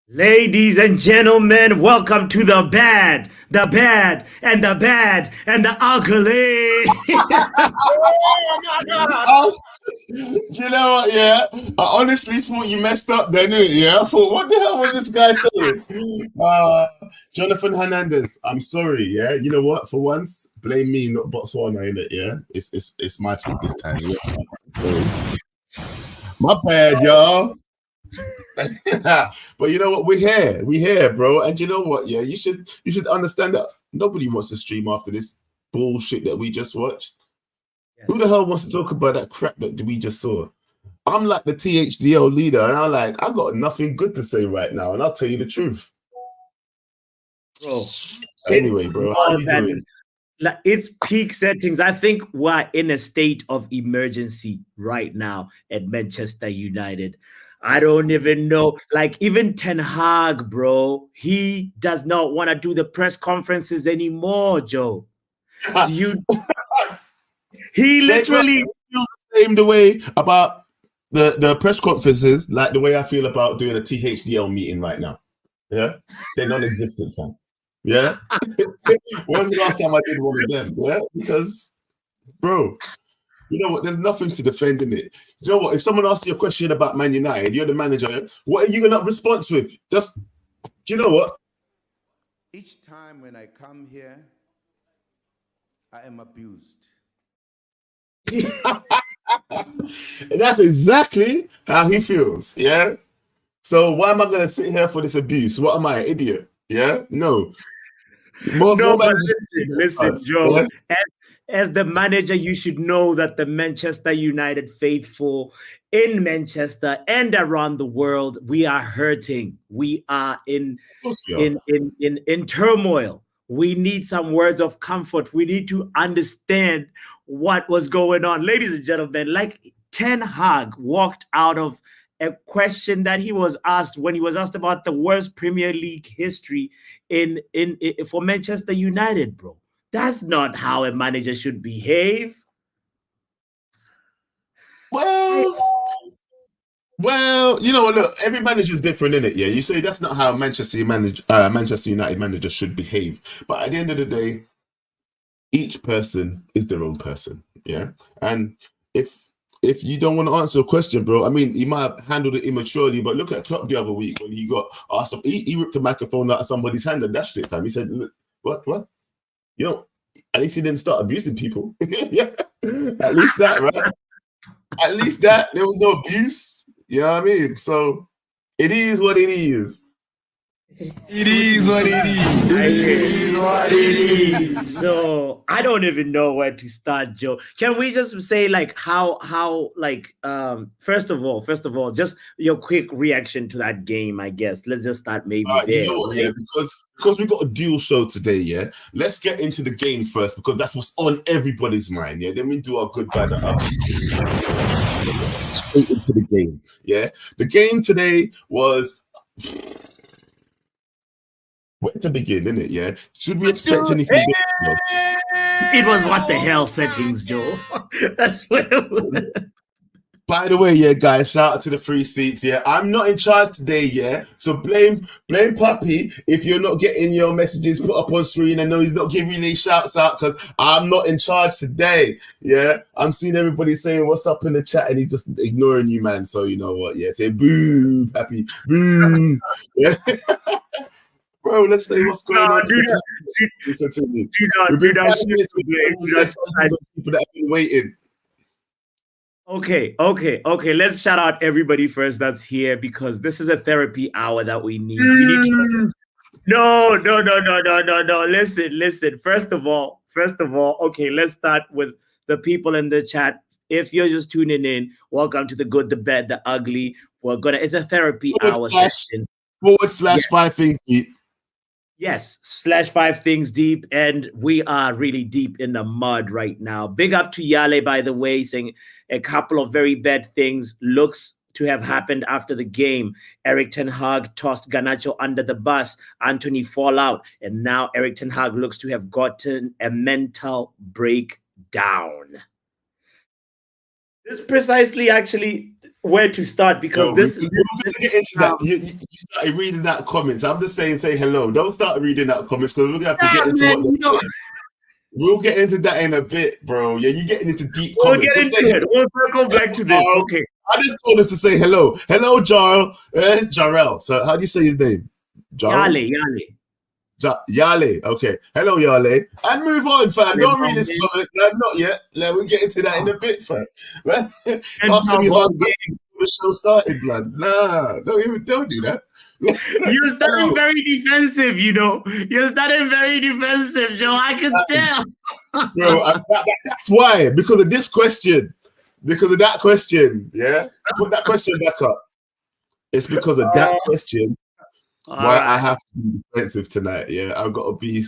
Ladies and gentlemen, welcome to the bad, the bad, and the bad, and the ugly. Oh my God! Do you know what? Yeah, I honestly thought you messed up then, innit? Yeah, I thought, what the hell was this guy saying? Jonathan Hernandez, I'm sorry. Yeah, you know what? For once, blame me, not Botswana, innit? Yeah, it's my fault this time. Yeah, sorry, my bad, y'all. But you know what? We're here, bro. And you know what? Yeah, you should understand that nobody wants to stream after this bullshit that we just watched. Who the Yes. hell wants to talk about that crap that we just saw? I'm like the THDL leader, and I got nothing good to say right now, and I'll tell you the truth. Bro, Anyway, it's bro, how more you than doing? like it's peak settings. I think we're in a state of emergency right now at Manchester United. I don't even know. Like, even Ten Hag, bro, he does not want to do the press conferences anymore, Joe. Do you? He Say, bro, literally. you feel the same the way about the press conferences, like the way I feel about doing a THDL meeting right now. Yeah, they're non-existent, fam. Yeah, when's the last time I did one of them? Yeah, because bro, you know what? There's nothing to defend in it. You know what? If someone asks you a question about Man United, you're the manager. What are you gonna respond with? Just, do you know what? Each time when I come here, I am abused. That's exactly how he feels. Yeah. So why am I gonna sit here for this abuse? What am I, an idiot? Yeah. No. More No, but managers listen, starts. Joe. Yeah. As the manager, you should know that the Manchester United faithful in Manchester and around the world, we are hurting. We are Of course we are. in turmoil. We need some words of comfort. We need to understand what was going on. Ladies and gentlemen, like Ten Hag walked out of a question that he was asked when he was asked about the worst Premier League history in for Manchester United, bro. That's not how a manager should behave. I, Well, well, you know what? Look, every manager's different, in it. Yeah. You say that's not how Manchester United manager should behave. But at the end of the day, each person is their own person. Yeah. And if if you don't want to answer a question, bro, I mean, he might have handled it immaturely, but look at Klopp the other week when he got asked. He ripped a microphone out of somebody's hand and dashed it, fam. He said, what? You know, at least he didn't start abusing people. Yeah. At least that, right? At least that there was no abuse. You know what I mean? So it is what it is. It is what it is. I It hear is what it is. so I don't even know where to start, Joe. Can we just say like how like first of all, just your quick reaction to that game, I guess. Let's just start maybe All right, you there, know what? Yeah, right? because we got a dual show today. Yeah, let's get into the game first because that's what's on everybody's mind. Yeah, then we do our good, bad, and ugly. Straight into the game. Yeah, the game today was where to begin, isn't it? Yeah, should we expect anything different? It was what the hell settings, Joe. That's what it was. By the way, yeah, guys, shout out to the free seats. Yeah, I'm not in charge today. Yeah, so blame Puppy if you're not getting your messages put up on screen. I know he's not giving any shouts out because I'm not in charge today. Yeah, I'm seeing everybody saying what's up in the chat and he's just ignoring you, man. So you know what? Yeah, say boo, Pappy, boo. Yeah, bro, let's say what's No, going on to do the not, people. Continue. do We've been not 5 minutes. do We said thousands of people that have been waiting. Okay. Let's shout out everybody first that's here because this is a therapy hour that we need. We need to. No. Listen. First of all, okay, let's start with the people in the chat. If you're just tuning in, welcome to the good, the bad, the ugly. It's a therapy Forward hour slash session. forward slash 5 things deep. Yes, slash five things deep, and we are really deep in the mud right now. Big up to Yale, by the way, saying a couple of very bad things looks to have happened after the game. Eric Ten Hag tossed Ganacho under the bus, Anthony fallout, and now Eric Ten Hag looks to have gotten a mental breakdown. This precisely actually where to start because No, this we're gonna get into that. um, You started reading that comments. I'm just saying, say hello. Don't start reading that comments because we're gonna have to yeah, get into man, what they're saying. We'll get into that in a bit, bro. Yeah, you're getting into deep we'll comments. get Just say into it. We'll circle back to this. hello. Okay. I just told him to say hello. Hello, Jarrell. So how do you say his name? Jarrell? Yale. Yale. Okay. Hello, Yale. And move on, fam. Yale, Don't read this man. comment. No, not yet. We'll get into that in a bit, fam. Man, asking me hard Ball game. questions before the show started, blood. Nah, don't do that. You're starting very defensive, you know. You're starting very defensive, Joe. I can tell. Bro, that's why. Because of this question. Because of that question. Yeah. Put that question back up. It's because of that question why I have to be defensive tonight. Yeah. I've got to be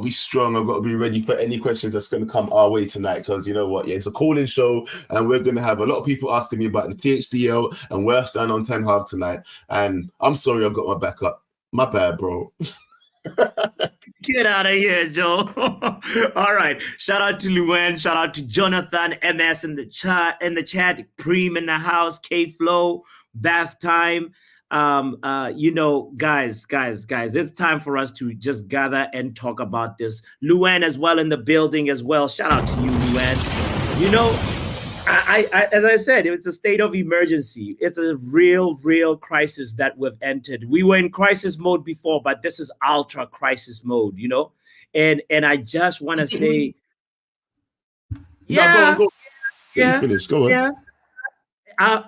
strong. I've got to be ready for any questions that's going to come our way tonight. Because you know what? Yeah, it's a call-in show, and we're going to have a lot of people asking me about the THDL and where I stand on Ten Hag tonight. And I'm sorry, I've got my back up. My bad, bro. Get out of here, Joe. All right. Shout out to Luan. Shout out to Jonathan MS in the chat. Preem in the house. K Flow. Bath time. You know, guys, it's time for us to just gather and talk about this. Luan as well in the building as well. Shout out to you, Luan. You know, I as I said, it's a state of emergency. It's a real crisis that we've entered. We were in crisis mode before, but this is ultra crisis mode, you know. And I just want to say, Go. You finished. Go on. Yeah.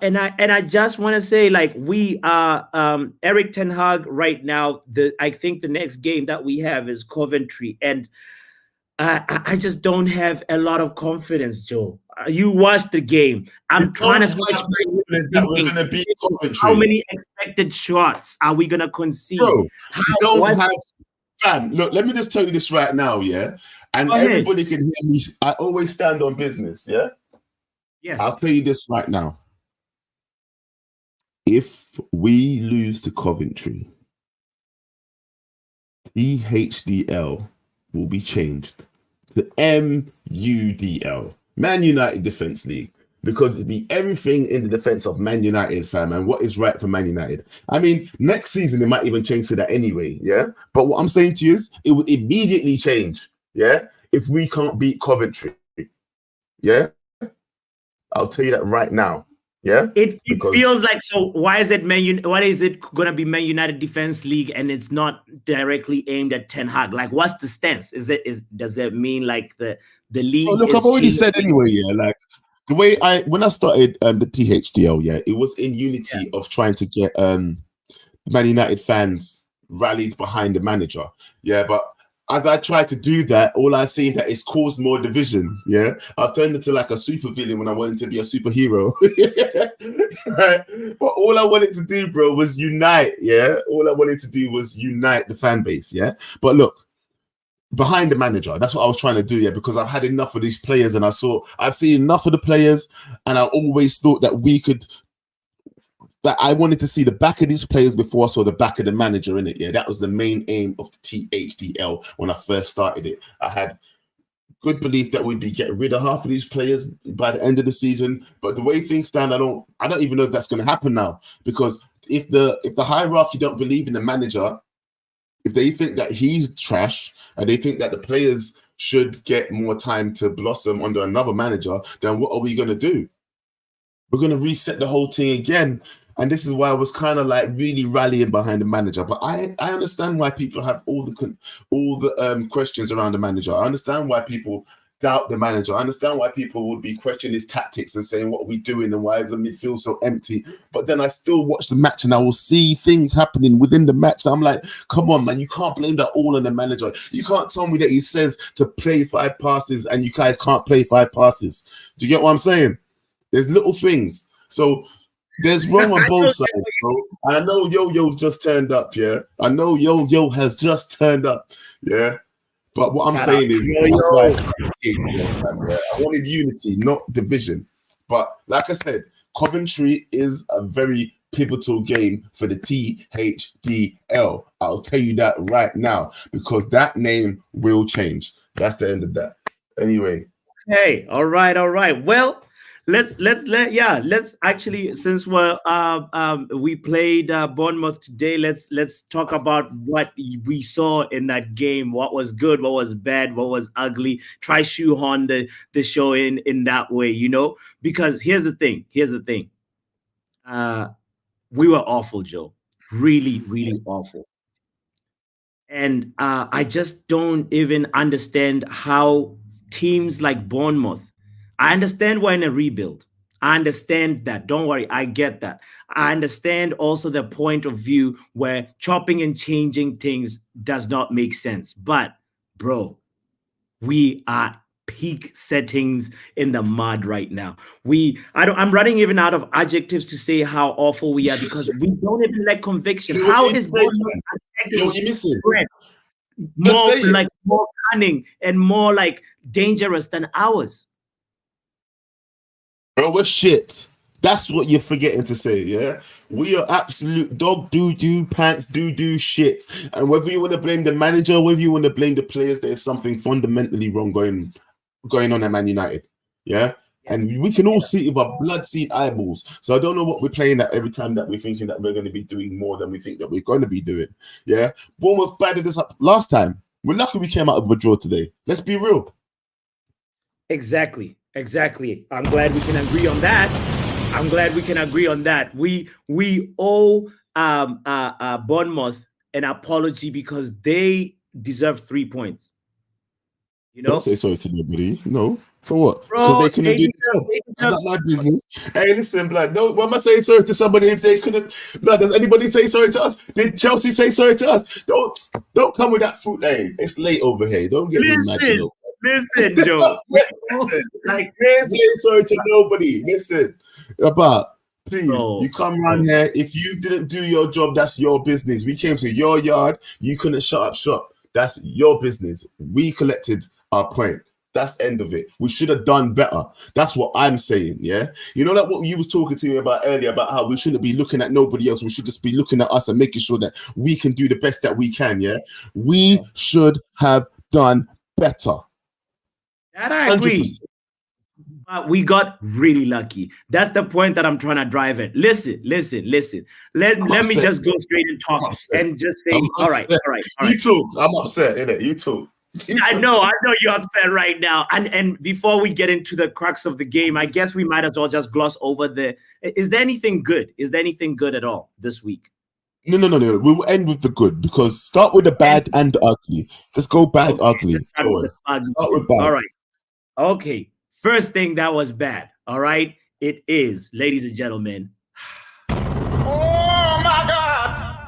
And I just want to say, like, we are Eric Ten Hag right now. I think the next game that we have is Coventry, and I just don't have a lot of confidence, Joe. You watched the game. I'm trying to that we're going to beat Coventry. How many expected shots are we going to concede? Bro, fam, look, let me just tell you this right now, yeah? And everybody can hear me. I always stand on business, yeah? Yes. I'll tell you this right now. If we lose to Coventry, THDL will be changed to MUDL, Man United Defence League, because it'd be everything in the defence of Man United, fam, and what is right for Man United. I mean, next season, it might even change to that anyway, yeah? But what I'm saying to you is, it would immediately change, yeah? If we can't beat Coventry, yeah? I'll tell you that right now. Yeah, it feels like, so why is it what is it gonna be Man United Defense League and it's not directly aimed at Ten Hag? Like, what's the stance? Does it mean like the league? Oh, look, I've already said anyway, yeah. Like the way when I started the THDL, yeah, it was in unity of trying to get Man United fans rallied behind the manager. Yeah, but as I try to do that, all I've seen that it's caused more division. Yeah, I've turned into like a super villain when I wanted to be a superhero. Right? But all I wanted to do, bro, was unite. Yeah, all I wanted to do was unite the fan base. Yeah, but look, behind the manager, that's what I was trying to do. Yeah, because I've had enough of these players, and I've seen enough of the players, and I always thought that we could. That I wanted to see the back of these players before I saw the back of the manager in it. Yeah, that was the main aim of the THDL when I first started it. I had good belief that we'd be getting rid of half of these players by the end of the season. But the way things stand, I don't even know if that's going to happen now. Because if the hierarchy don't believe in the manager, if they think that he's trash and they think that the players should get more time to blossom under another manager, then what are we going to do? We're going to reset the whole thing again. And this is why I was kind of like really rallying behind the manager. But I understand why people have all the questions around the manager. I understand why people doubt the manager. I understand why people would be questioning his tactics and saying, what are we doing and why is the midfield so empty? But then I still watch the match and I will see things happening within the match. I'm like, come on, man, you can't blame that all on the manager. You can't tell me that he says to play 5 passes and you guys can't play 5 passes. Do you get what I'm saying? There's little things. So there's wrong on both sides, bro. And I know Yo-Yo's just turned up, yeah? I know Yo-Yo has just turned up, yeah? But what I'm saying is, that's why I wanted unity, not division. But like I said, Coventry is a very pivotal game for the THDL. I'll tell you that right now, because that name will change. That's the end of that. Anyway. Hey, all right. Well, let's actually, since we played Bournemouth today, let's talk about what we saw in that game. What was good, what was bad, what was ugly. Try shoehorn the show in that way, because here's the thing. We were awful, Joe. Really, really awful. And I just don't even understand how teams like Bournemouth, I understand we're in a rebuild. I understand that. Don't worry. I get that. I understand also the point of view where chopping and changing things does not make sense. But, bro, we are peak settings in the mud right now. I'm running even out of adjectives to say how awful we are because we don't even let conviction. You know what How you need to is say, Bournemouth son? attacking You know what you're missing? Brent Just more say it. more cunning and more like dangerous than ours? Bro, we're shit. That's what you're forgetting to say, yeah? We are absolute dog doo-doo, pants doo-doo shit. And whether you want to blame the manager, whether you want to blame the players, there's something fundamentally wrong going on at Man United, yeah? And we can all see it with our blood-seed eyeballs. So I don't know what we're playing at every time that we're thinking that we're going to be doing more than we think that we're going to be doing, yeah? Bournemouth battered us up last time. We're lucky we came out of a draw today. Let's be real. Exactly. I'm glad we can agree on that. We owe Bournemouth an apology because they deserve 3 points. Don't say sorry to nobody. No. For what? Bro, Because they couldn't do the job. That's not my business. Hey, listen, blood. No, why am I saying sorry to somebody if they couldn't? Blood, does anybody say sorry to us? Did Chelsea say sorry to us? Don't come with that fruit. Hey, it's late over here. Don't get me mad, you know. Listen, Joe. Listen, like, ain't saying sorry to nobody. Listen, but please, you come around here. If you didn't do your job, that's your business. We came to your yard. You couldn't shut up shop. That's your business. We collected our point. That's end of it. We should have done better. That's what I'm saying, yeah? You know, like what you was talking to me about earlier, about how we shouldn't be looking at nobody else. We should just be looking at us and making sure that we can do the best that we can, yeah? We should have done better. That I agree. 100%. But we got really lucky. That's the point that I'm trying to drive at. Listen. Let me just go straight and talk and just say, all right. You talk. I'm upset, innit? You talk. I know you're upset right now. And before we get into the crux of the game, I guess we might as well just gloss over is there anything good? Is there anything good at all this week? No. We'll end with the good because start with the bad and the ugly. Let's go bad, ugly. Start with bad. All right. Okay. First thing that was bad. All right. It is, ladies and gentlemen. Oh my God.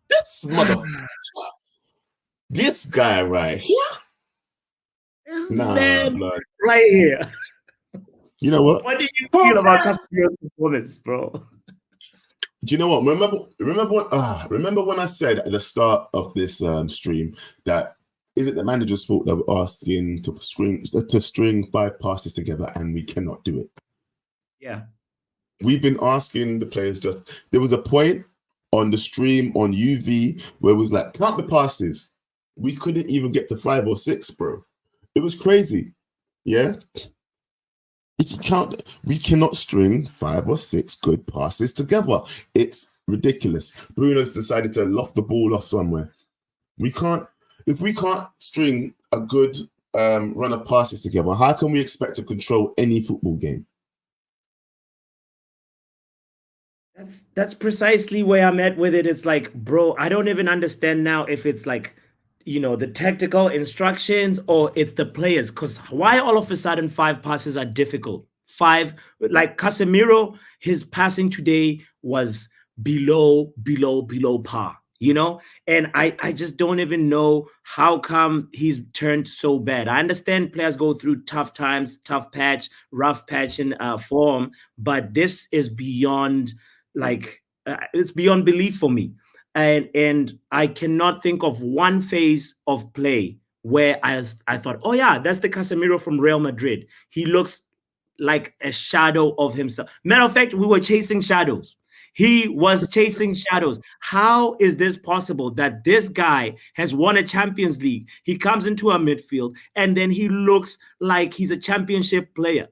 This mother. This guy right here. Man, blood. right here. You know what? What do you feel about Casemiro's performance, bro? Do you know what? Remember when I said at the start of this stream that is it the manager's fault that we're asking to string 5 passes together and we cannot do it? Yeah. We've been asking the players there was a point on the stream on UV where it was like, count the passes. We couldn't even get to 5 or 6, bro. It was crazy. Yeah. If you count, we cannot string 5 or 6 good passes together. It's ridiculous. Bruno's decided to loft the ball off somewhere. If we can't string a good run of passes together, how can we expect to control any football game? That's precisely where I'm at with it. It's like, bro, I don't even understand now if it's like, the technical instructions or it's the players. Because why all of a sudden 5 passes are difficult? 5, like Casemiro, his passing today was below par, And I just don't even know how come he's turned so bad. I understand players go through tough times, rough patch in form, but this is beyond it's beyond belief for me. And I cannot think of one phase of play where I thought, oh yeah, that's the Casemiro from Real Madrid. He looks like a shadow of himself. Matter of fact, we were chasing shadows. He was chasing shadows. How is this possible that this guy has won a Champions League? He comes into our midfield and then he looks like he's a championship player.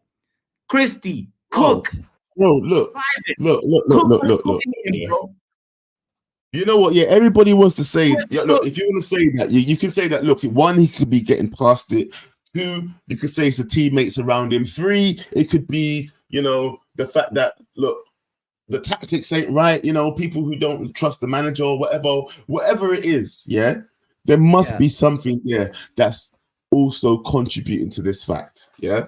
Christie, Oh, Cook, bro, look, Private. look, look, look, Cook look, was look, look. cooking him, bro. You know what? Yeah, everybody wants to say, Chris yeah, look, Cook. if you want to say that, you can say that, look, one, he could be getting past it. Two, you could say it's the teammates around him. Three, it could be, the fact that, look, the tactics ain't right, people who don't trust the manager or whatever it is, yeah, there must Yeah. be something there that's also contributing to this fact, yeah.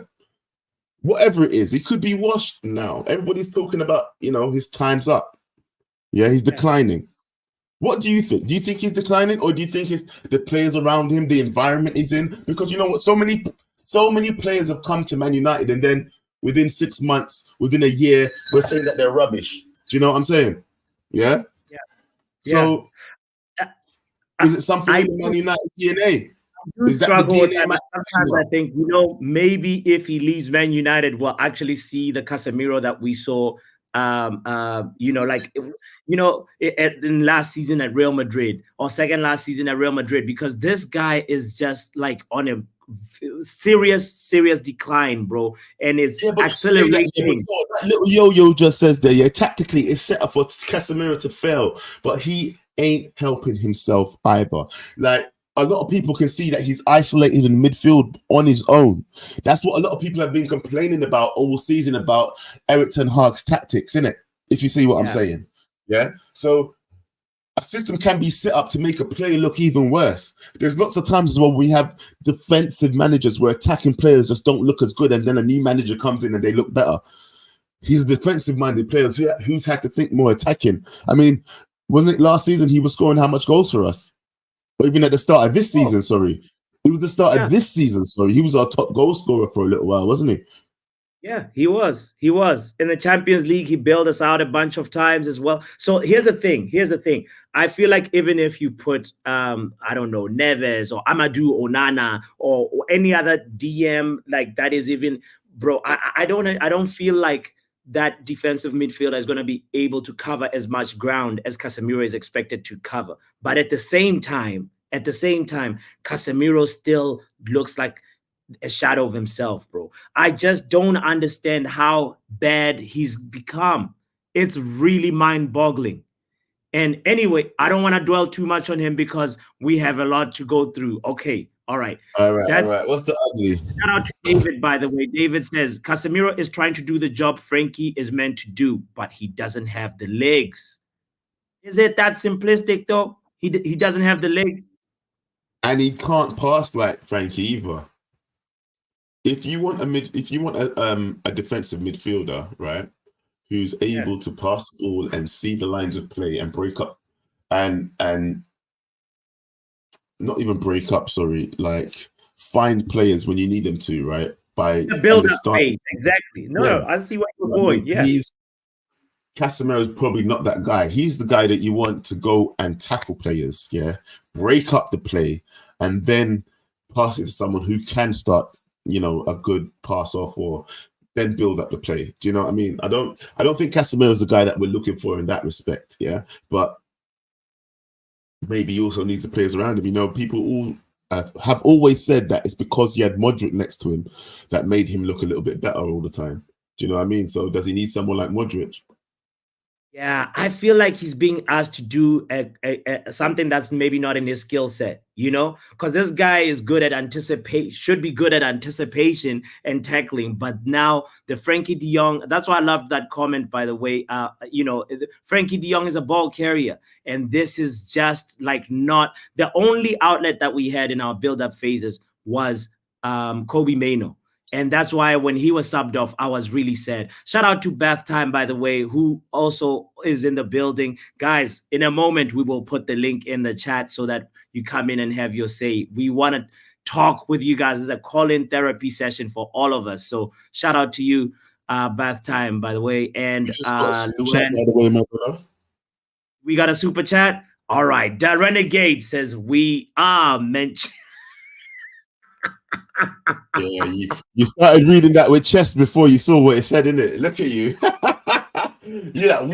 Whatever it is, it could be washed now. Everybody's talking about, his time's up. Yeah, he's declining. What do you think? Do you think he's declining, or do you think it's the players around him, the environment he's in? Because you know what, so many players have come to Man United, and then within 6 months, within a year, we're saying that they're rubbish. Do you know what I'm saying? Yeah. Yeah. So, is it something in the Man United DNA? Is that the Struggle with DNA? that. Sometimes I think, maybe if he leaves Man United, we'll actually see the Casemiro that we saw in last season at Real Madrid, or second last season at Real Madrid, because this guy is just like on a serious decline, bro, and it's accelerating. That little yo-yo just says there, yeah, tactically it's set up for Casemiro to fail, but he ain't helping himself either. Like, a lot of people can see that he's isolated in midfield on his own. That's what a lot of people have been complaining about all season, about Erik ten Hag's tactics, innit? If you see what I'm saying. Yeah? So a system can be set up to make a play look even worse. There's lots of times as well we have defensive managers where attacking players just don't look as good, and then a new manager comes in and they look better. He's a defensive-minded player who's had to think more attacking. I mean, wasn't it last season he was scoring how much goals for us? Or even at the start of this season, sorry. It was the start of this season, sorry. He was our top goal scorer for a little while, wasn't he? Yeah, he was. He was. In the Champions League, he bailed us out a bunch of times as well. So here's the thing. I feel like even if you put, I don't know, Neves or Amadou Onana or any other DM like that, is even, bro, I don't feel like that defensive midfielder is going to be able to cover as much ground as Casemiro is expected to cover. But at the same time, Casemiro still looks like a shadow of himself, bro. I just don't understand how bad he's become. It's really mind-boggling. And anyway, I don't want to dwell too much on him because we have a lot to go through. Okay. All right. All right. What's the ugly? Shout out to David, by the way. David says, Casemiro is trying to do the job Frankie is meant to do, but he doesn't have the legs. Is it that simplistic, though? He doesn't have the legs. And he can't pass like Frankie either. If you want a defensive midfielder, right, who's able to pass the ball and see the lines of play and break up and not even break up, sorry, like find players when you need them to, right? By the build up phase, exactly. No, I see what you're going. Yeah. Casemiro's probably not that guy. He's the guy that you want to go and tackle players, break up the play, and then pass it to someone who can start, a good pass off, or then build up the play. Do you know what I mean? I don't think Casemiro's the guy that we're looking for in that respect, but maybe he also needs the players around him. People all have always said that it's because he had Modric next to him that made him look a little bit better all the time. Do you know what I mean? So does he need someone like Modric? Yeah, I feel like he's being asked to do something that's maybe not in his skill set, because this guy is good at should be good at anticipation and tackling. But now the Frankie de Jong, that's why I love that comment, by the way. Frankie de Jong is a ball carrier, and this is just like not the only outlet that we had in our build-up phases was Kobe Mainoo. And that's why when he was subbed off, I was really sad. Shout out to Bath Time, by the way, who also is in the building. Guys, in a moment, we will put the link in the chat so that you come in and have your say. We want to talk with you guys. It's a call-in therapy session for all of us. So shout out to you, Bath Time, by the way. And Luan, by the way, my brother. We got a super chat. All right. The Renegade says we are mentioned. Yeah, you started reading that with chest before you saw what it said, innit? Look at you. We are.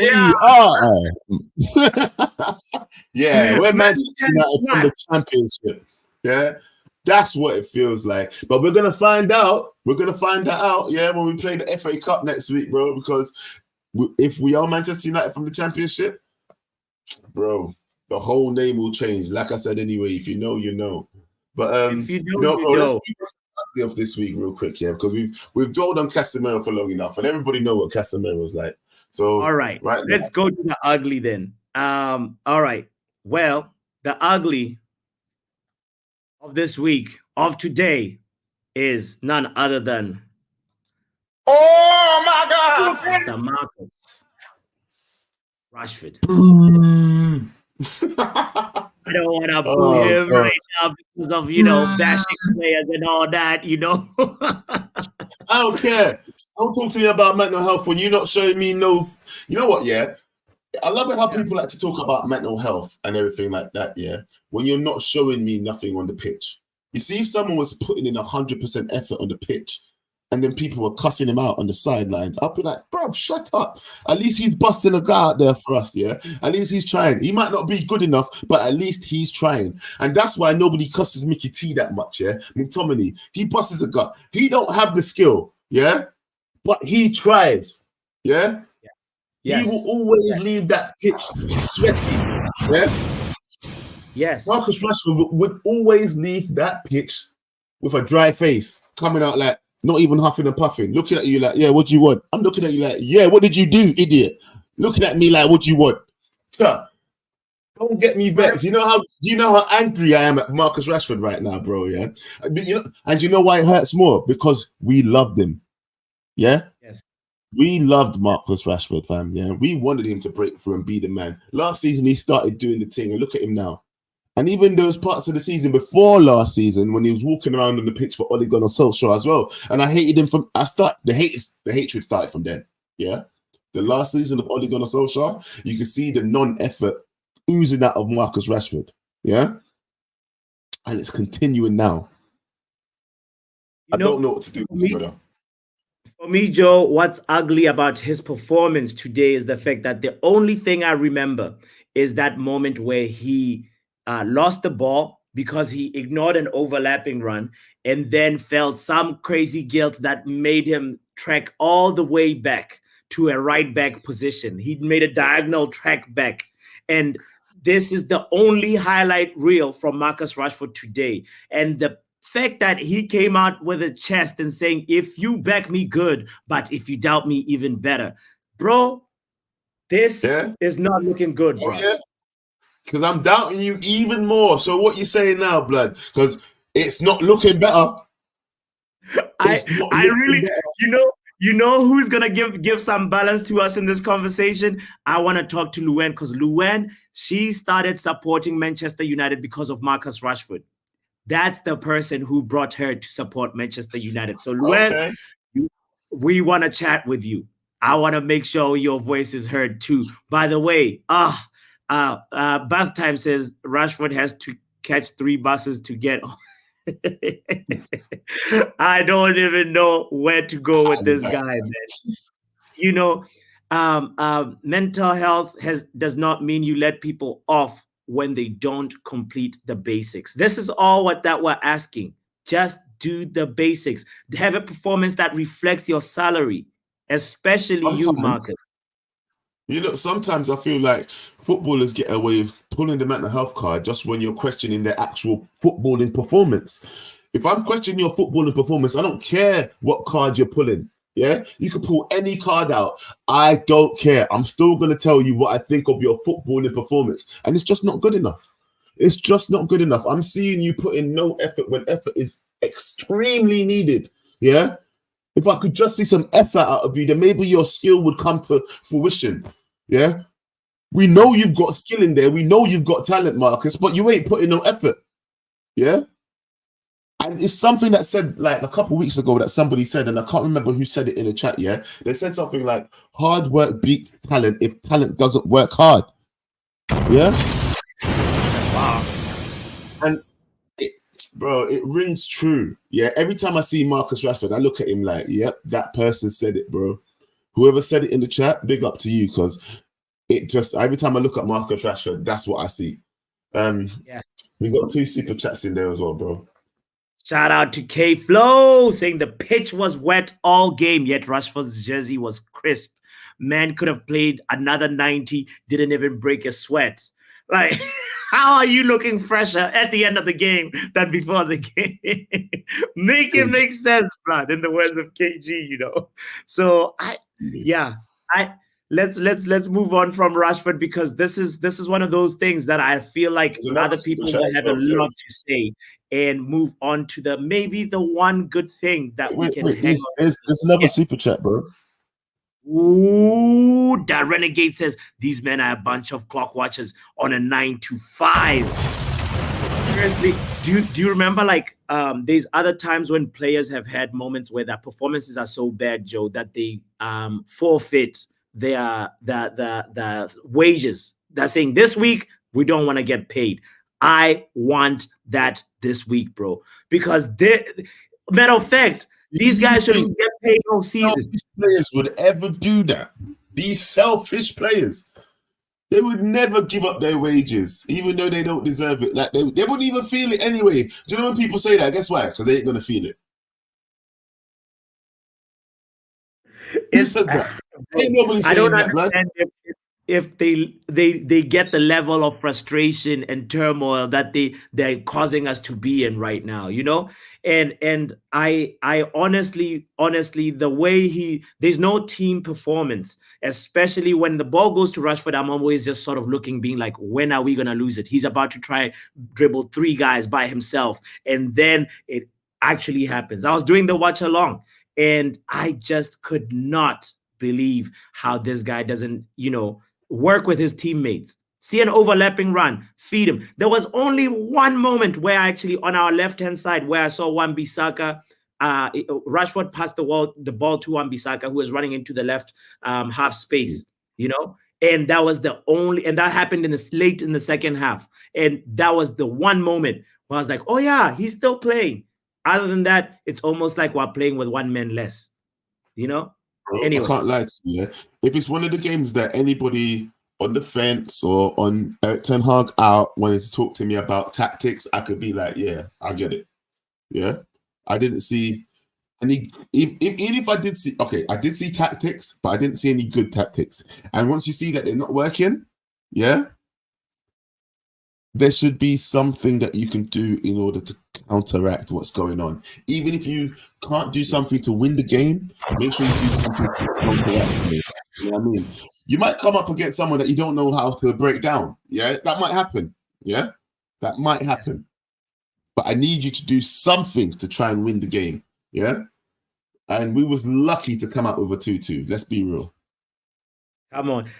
Yeah, we're Manchester United from the Championship. Yeah, That's what it feels like. But we're gonna find out. We're gonna find that out, yeah, when we play the FA Cup next week, bro. Because if we are Manchester United from the Championship, bro, the whole name will change. Like I said, anyway, if you know, you know. But If you know, no, you bro, let's know. keep of this week real quick, yeah, because we've dwelled on Casemiro for long enough, and everybody know what Casemiro was like. So All right, right now, let's go to the ugly then. All right. Well, the ugly of this week, of today, is none other than Oh my God! Mr. Marcus Rashford. I don't want to boo oh him god, right now because of, bashing players and all that, I don't care. Don't talk to me about mental health when you're not showing me no. You know what? Yeah, I love it how Yeah. people like to talk about mental health and everything like that. Yeah, when you're not showing me nothing on the pitch. You see, if someone was putting in 100% effort on the pitch, and then people were cussing him out on the sidelines, I'd be like, bro, shut up. At least he's busting a guy out there for us, yeah? At least he's trying. He might not be good enough, but at least he's trying. And that's why nobody cusses Mickey T that much, yeah? McTominay, he busts a gut. He don't have the skill, yeah? But he tries, yeah? Yes. He will always leave that pitch sweaty, yeah? Yes. Marcus Rashford would always leave that pitch with a dry face, coming out like, not even huffing and puffing, looking at you like, yeah, what do you want? I'm looking at you like, yeah, what did you do, idiot? Looking at me like, what do you want? Don't get me vexed. You know how angry I am at Marcus Rashford right now, bro, yeah? And you know why it hurts more? Because we loved him, yeah? Yes. We loved Marcus Rashford, fam, yeah? We wanted him to break through and be the man. Last season, he started doing the thing, and look at him now. And even those parts of the season before last season, when he was walking around on the pitch for Ole Gunnar Solskjaer as well, and I hated him from the hatred started from then. Yeah, the last season of Ole Gunnar Solskjaer, you can see the non-effort oozing out of Marcus Rashford. Yeah, and it's continuing now. I don't know what to do with this brother. For me, Joe, what's ugly about his performance today is the fact that the only thing I remember is that moment where he lost the ball because he ignored an overlapping run and then felt some crazy guilt that made him trek all the way back to a right back position. He made a diagonal track back. And this is the only highlight reel from Marcus Rashford today. And the fact that he came out with a chest and saying, if you back me, good, but if you doubt me, even better. Bro, this is not looking good, bro. Oh, yeah? Because I'm doubting you even more. So what you saying now, blood? Because it's not looking better. I really, better. You know who's gonna give some balance to us in this conversation? I want to talk to Luann, because Luann, she started supporting Manchester United because of Marcus Rashford. That's the person who brought her to support Manchester United. So Luann, we want to chat with you. I want to make sure your voice is heard too. By the way, Bath Time says Rashford has to catch 3 buses to get on. I don't even know where to go with this guy, man. Mental health does not mean you let people off when they don't complete the basics. This is all that we're asking. Just do the basics. Have a performance that reflects your salary, especially you, Marcus. Sometimes I feel like footballers get away with pulling the mental health card just when you're questioning their actual footballing performance. If I'm questioning your footballing performance, I don't care what card you're pulling. Yeah, you can pull any card out. I don't care. I'm still going to tell you what I think of your footballing performance. And it's just not good enough. It's just not good enough. I'm seeing you put in no effort when effort is extremely needed. Yeah. If I could just see some effort out of you, then maybe your skill would come to fruition. Yeah. We know you've got skill in there. We know you've got talent, Marcus, but you ain't putting no effort. Yeah. And it's something that said like a couple of weeks ago that somebody said, and I can't remember who said it in the chat. Yeah. They said something like hard work beats talent if talent doesn't work hard. Yeah. Wow. And it rings true. Yeah. Every time I see Marcus Rashford, I look at him like, yep, that person said it, bro. Whoever said it in the chat, big up to you, because it just every time I look at Marcus Rashford, that's what I see. We got 2 super chats in there as well, bro. Shout out to K Flow saying the pitch was wet all game, yet Rashford's jersey was crisp. Man could have played another 90, didn't even break a sweat. Like, how are you looking fresher at the end of the game than before the game? Make it make sense, Brad, in the words of KG, So let's move on from Rashford, because this is one of those things that I feel like other people will have a lot to say, and move on to the one good thing that we can hang on. There's another super chat, bro. Ooh, that Renegade says these men are a bunch of clock watchers on a 9 to 5. Seriously, do you remember, like, there's other times when players have had moments where their performances are so bad, Joe, that they forfeit their the wages. They're saying this week we don't want to get paid. I want that this week, bro, because matter of fact, these guys shouldn't get paid all season. Selfish players would ever do that. These selfish players, they would never give up their wages, even though they don't deserve it. Like they wouldn't even feel it anyway. Do you know when people say that? Guess why? Because they ain't gonna feel it. Who says that? Ain't nobody saying I don't that, understand if they get the level of frustration and turmoil that they're causing us to be in right now, and I honestly, the way there's no team performance, especially when the ball goes to Rashford. I'm always just sort of looking, being like, when are we gonna lose it? He's about to try dribble 3 guys by himself, and then it actually happens. I was doing the watch along, and I just could not believe how this guy doesn't, work with his teammates. See an overlapping run, feed him. There was only one moment where actually on our left-hand side where I saw Wan-Bissaka, Rashford passed the ball to Wan-Bissaka, who was running into the left half space, and that was and that happened late in the second half. And that was the one moment where I was like, oh yeah, he's still playing. Other than that, it's almost like we're playing with one man less, Anyway. I can't lie to you. Yeah? If it's one of the games that anybody on the fence or on Ten Hag out wanted to talk to me about tactics, I could be like, yeah, I get it. Yeah, I didn't see any. Even if I did see, I did see tactics, but I didn't see any good tactics. And once you see that they're not working, yeah, there should be something that you can do in order to counteract what's going on. Even if you can't do something to win the game, make sure you do something to counteract it. You know what I mean? You might come up against someone that you don't know how to break down. Yeah, that might happen. Yeah, that might happen. But I need you to do something to try and win the game. Yeah, and we was lucky to come out with a 2-2. Let's be real. Come on,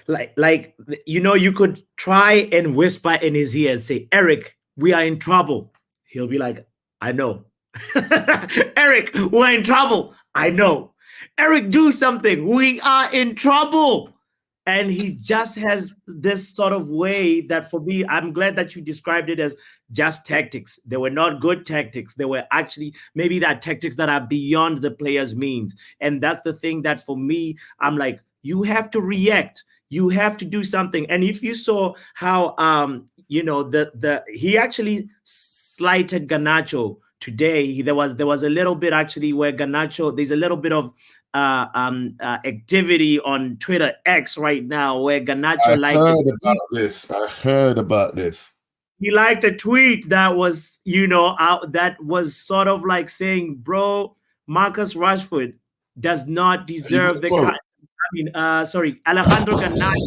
you could try and whisper in his ear and say, Eric, we are in trouble. He'll be like, I know. Eric, we're in trouble. I know. Eric, do something. We are in trouble. And he just has this sort of way that, for me, I'm glad that you described it as just tactics. They were not good tactics. They were actually maybe that tactics that are beyond the player's means. And that's the thing that, for me, I'm like, you have to react. You have to do something. And if you saw how, he actually slighted Garnacho today. There was a little bit actually where Garnacho, there's a little bit of activity on Twitter X right now where Garnacho I heard about this. He liked a tweet that was, that was sort of like saying, bro, Marcus Rashford does not deserve Alejandro Garnacho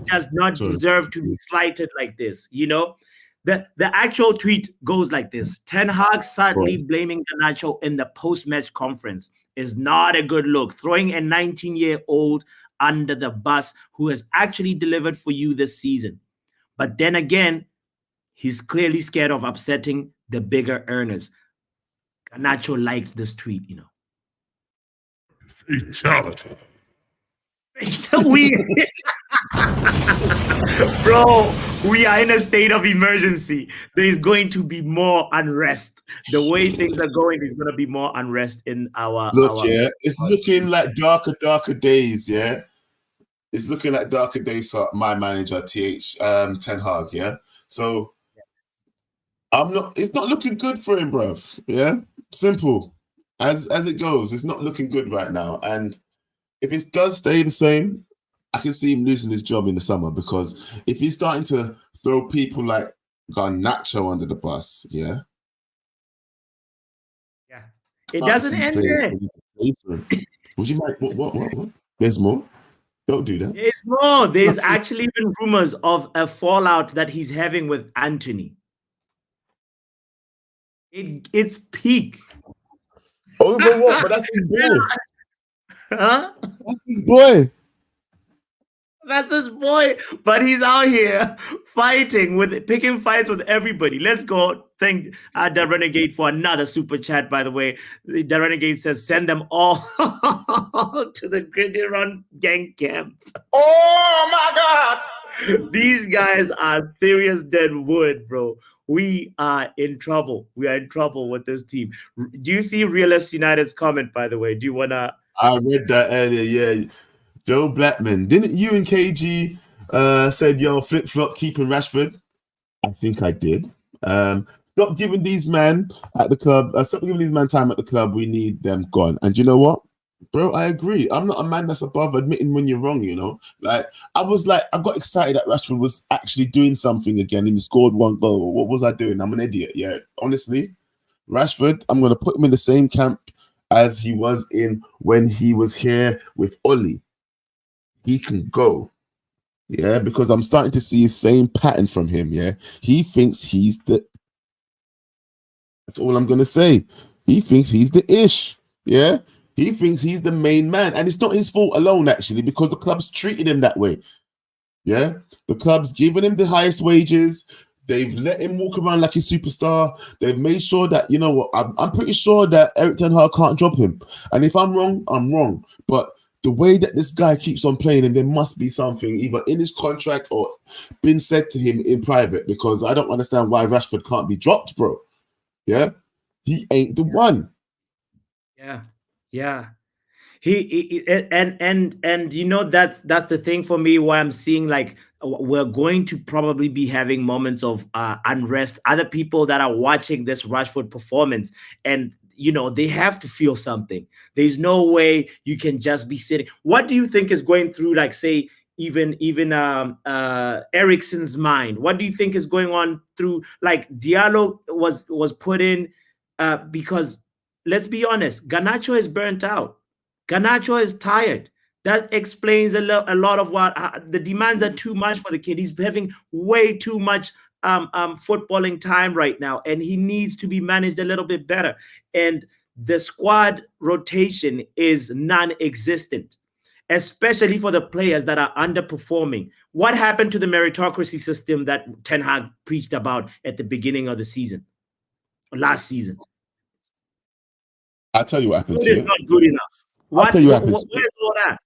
does not deserve to be slighted like this, The actual tweet goes like this: Ten Hag sadly blaming Garnacho in the post-match conference is not a good look. Throwing a 19-year-old under the bus who has actually delivered for you this season. But then again, he's clearly scared of upsetting the bigger earners. Garnacho liked this tweet, Fatality. Bro, we are in a state of emergency. There is going to be more unrest. The way things are going, there's going to be more unrest in our... It's looking like darker days, yeah? It's looking like darker days for my manager, Ten Hag, yeah? So, It's not looking good for him, bruv. Yeah, simple as it goes. It's not looking good right now. And if it does stay the same, I can see him losing his job in the summer, because if he's starting to throw people like Garnacho under the bus, yeah, Yeah. It can't doesn't see end players there. ready to play for him. Would you mind? What? There's more. Don't do that. There's more. There's actually even rumors of a fallout that he's having with Anthony. It's peak. Over what? But that's his boy. Huh? That's his boy. That's his boy, but he's out here picking fights with everybody. Let's go. Thank the Renegade for another super chat, by the way. The Renegade says, send them all to the Gridiron gang camp. Oh my God. These guys are serious dead wood, bro. We are in trouble. We are in trouble with this team. Do you see Realist United's comment, by the way? Do you want to? I read that earlier, yeah. Joe Blackman, didn't you and KG said, yo, flip-flop keeping Rashford? I think I did. Stop giving these men at the club, stop giving these men time at the club. We need them gone. And you know what? Bro, I agree. I'm not a man that's above admitting when you're wrong, you know? Like, I got excited that Rashford was actually doing something again and he scored one goal. What was I doing? I'm an idiot. Yeah, honestly, Rashford, I'm going to put him in the same camp as he was in when he was here with Oli. He can go. Yeah, because I'm starting to see the same pattern from him. Yeah, he thinks he's the. That's all I'm gonna say. He thinks he's the ish. Yeah, he thinks he's the main man, and it's not his fault alone actually, because the club's treated him that way. Yeah, the club's given him the highest wages. They've let him walk around like a superstar. They've made sure that, you know what, I'm pretty sure that Eric Ten Hag can't drop him. And if I'm wrong, I'm wrong. But the way that this guy keeps on playing, and there must be something either in his contract or been said to him in private, because I don't understand why Rashford can't be dropped, bro. Yeah, he ain't the one. Yeah. He and you know, that's the thing for me, why I'm seeing like we're going to probably be having moments of unrest. Other people that are watching this Rashford performance, and you know, they have to feel something. There's no way you can just be sitting. What do you think is going through, like, say, even Eriksen's mind? What do you think is going on through, like, Diallo was put in because, let's be honest, Garnacho is burnt out. Garnacho is tired. That explains a lot of what the demands are too much for the kid. He's having way too much footballing time right now, and he needs to be managed a little bit better. And the squad rotation is non-existent, especially for the players that are underperforming. What happened to the meritocracy system that Ten Hag preached about at the beginning of the season, last season? I'll tell you what happened to It's it. not good enough. I'll tell you what happened to it. Where's all that?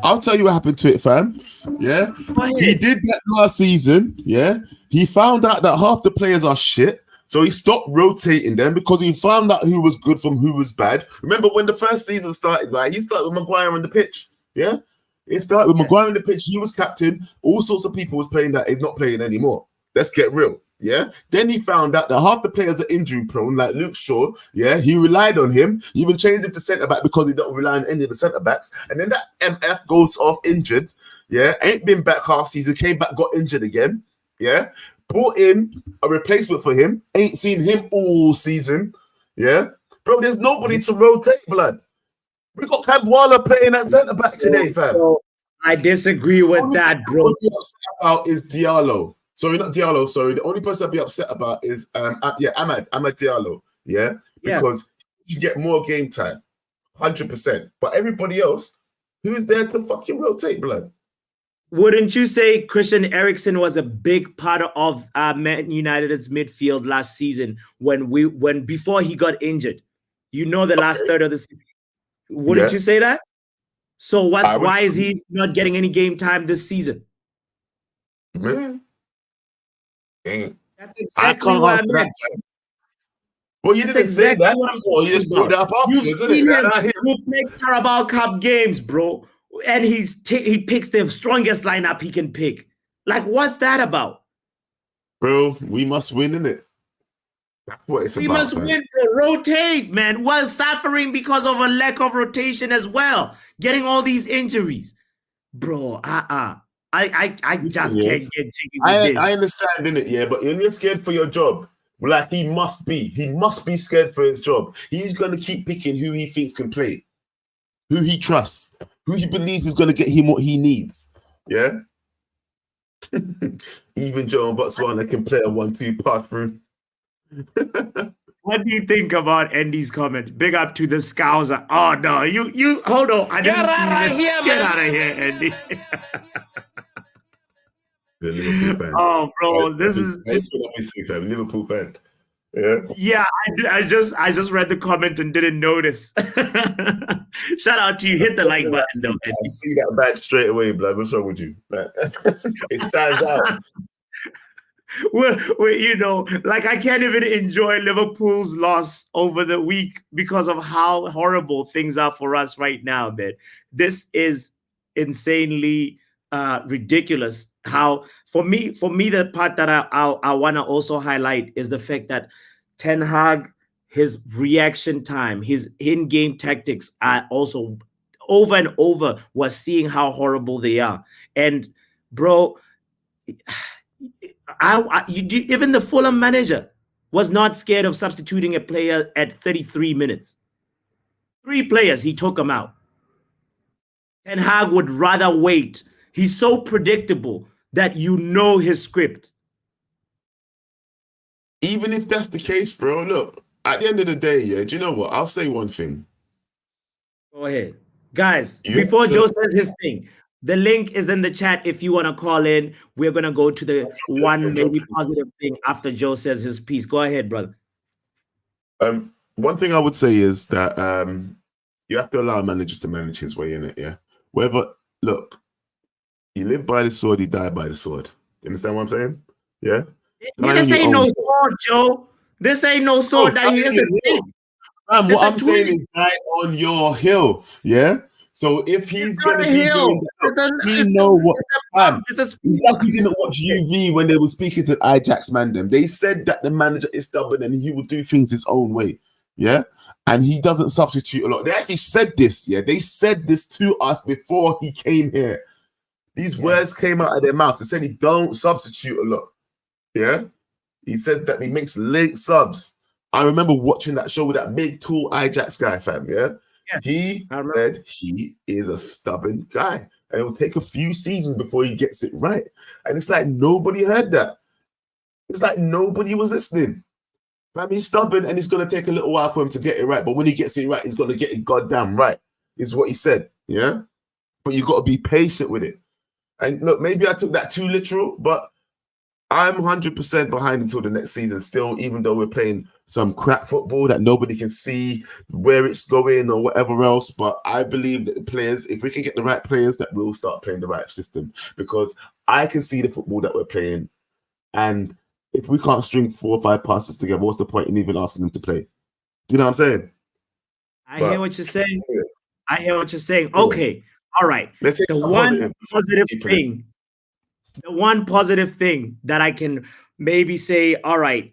I'll tell you what happened to it, fam. Yeah, he did that last season. Yeah, he found out that half the players are shit, so he stopped rotating them because he found out who was good from who was bad. Remember when the first season started, right? He started with Maguire on the pitch. Yeah, he started with Maguire on the pitch. He was captain. All sorts of people was playing that. He's not playing anymore. Let's get real. Yeah. Then he found out that half the players are injury prone, like Luke Shaw. Yeah. He relied on him. He even changed him to centre back because he don't rely on any of the centre backs. And then that MF goes off injured. Yeah. Ain't been back half season. Came back, got injured again. Yeah. Brought in a replacement for him. Ain't seen him all season. Yeah. Bro, there's nobody to rotate, blood. We got Cadwala playing at centre back today, fam. I disagree with that, bro. What I'm upset about is Diallo. Sorry, not Diallo. Sorry, the only person I'd be upset about is Ahmad Diallo. Yeah, because you get more game time, 100%. But everybody else, who's there to fucking rotate, blood? Wouldn't you say Christian Eriksen was a big part of Man United's midfield last season when before he got injured? You know, the last third of the season. Wouldn't you say that? So why is he not getting any game time this season? Man. That's exactly what I meant. Well, you didn't say that before. You just put it up afterwards, You've seen him who play Carabao Cup games, bro, and he picks the strongest lineup he can pick. Like, what's that about? Bro, we must win, innit? That's what it's We about, must fam. win, bro. Rotate, man, while suffering because of a lack of rotation as well. Getting all these injuries. Bro, I Listen, just yeah. can't get jiggy with I this. understand, innit, yeah, but when you're scared for your job, like he must be. He must be scared for his job. He's gonna keep picking who he thinks can play, who he trusts, who he believes is gonna get him what he needs. Yeah. Even Joe and Botswana can play a 1-2 pass through. What do you think about Andy's comment? Big up to the Scouser. Oh no, you hold on. I didn't see this. Get out of here, Andy. The Liverpool fan. Oh, bro, That's what I always say, fam. Liverpool fan. Yeah. Yeah, I just read the comment and didn't notice. Shout out to you. Hit the like button, though. I see that badge straight away, blood. What's wrong with you? It stands out. We're, you know, like I can't even enjoy Liverpool's loss over the week because of how horrible things are for us right now, man. This is insanely ridiculous. How for me, the part that I want to also highlight is the fact that Ten Hag, his reaction time, his in-game tactics are also over and over. We're seeing how horrible they are, and bro. Even the Fulham manager was not scared of substituting a player at 33 minutes. 3 players, he took them out. Ten Hag would rather wait. He's so predictable that you know his script. Even if that's the case, bro, look, at the end of the day, yeah, do you know what? I'll say one thing. Go ahead. Guys, before Joe says his thing, the link is in the chat if you want to call in. We're going to go to the one maybe positive thing after Joe says his piece. Go ahead, brother. One thing I would say is that you have to allow managers to manage his way in it, yeah? Look, he lived by the sword, he died by the sword. You understand what I'm saying? Yeah? This ain't no sword, Joe. This ain't no sword that he is a thing. What I'm saying is die on your hill, yeah? So if he's going to be doing that, he know what. It's like he didn't watch UV when they were speaking to Ajax Mandem. They said that the manager is stubborn and he will do things his own way, yeah? And he doesn't substitute a lot. They actually said this, yeah? They said this to us before he came here. These words came out of their mouth. They said he don't substitute a lot, yeah? He says that he makes late subs. I remember watching that show with that big, tall Ajax guy, fam, yeah? He said he is a stubborn guy. And it will take a few seasons before he gets it right. And it's like nobody heard that. It's like nobody was listening. I mean, he's stubborn and it's going to take a little while for him to get it right. But when he gets it right, he's going to get it goddamn right, is what he said, yeah? But you've got to be patient with it. And look, maybe I took that too literal, but I'm 100% behind until the next season still, even though we're playing some crap football that nobody can see where it's going or whatever else. But I believe that the players, if we can get the right players, that we'll start playing the right system, because I can see the football that we're playing. And if we can't string 4 or 5 passes together, what's the point in even asking them to play? Do you know what I'm saying? I hear what you're saying. I hear what you're saying. Okay. All right. The one positive thing that I can maybe say, all right,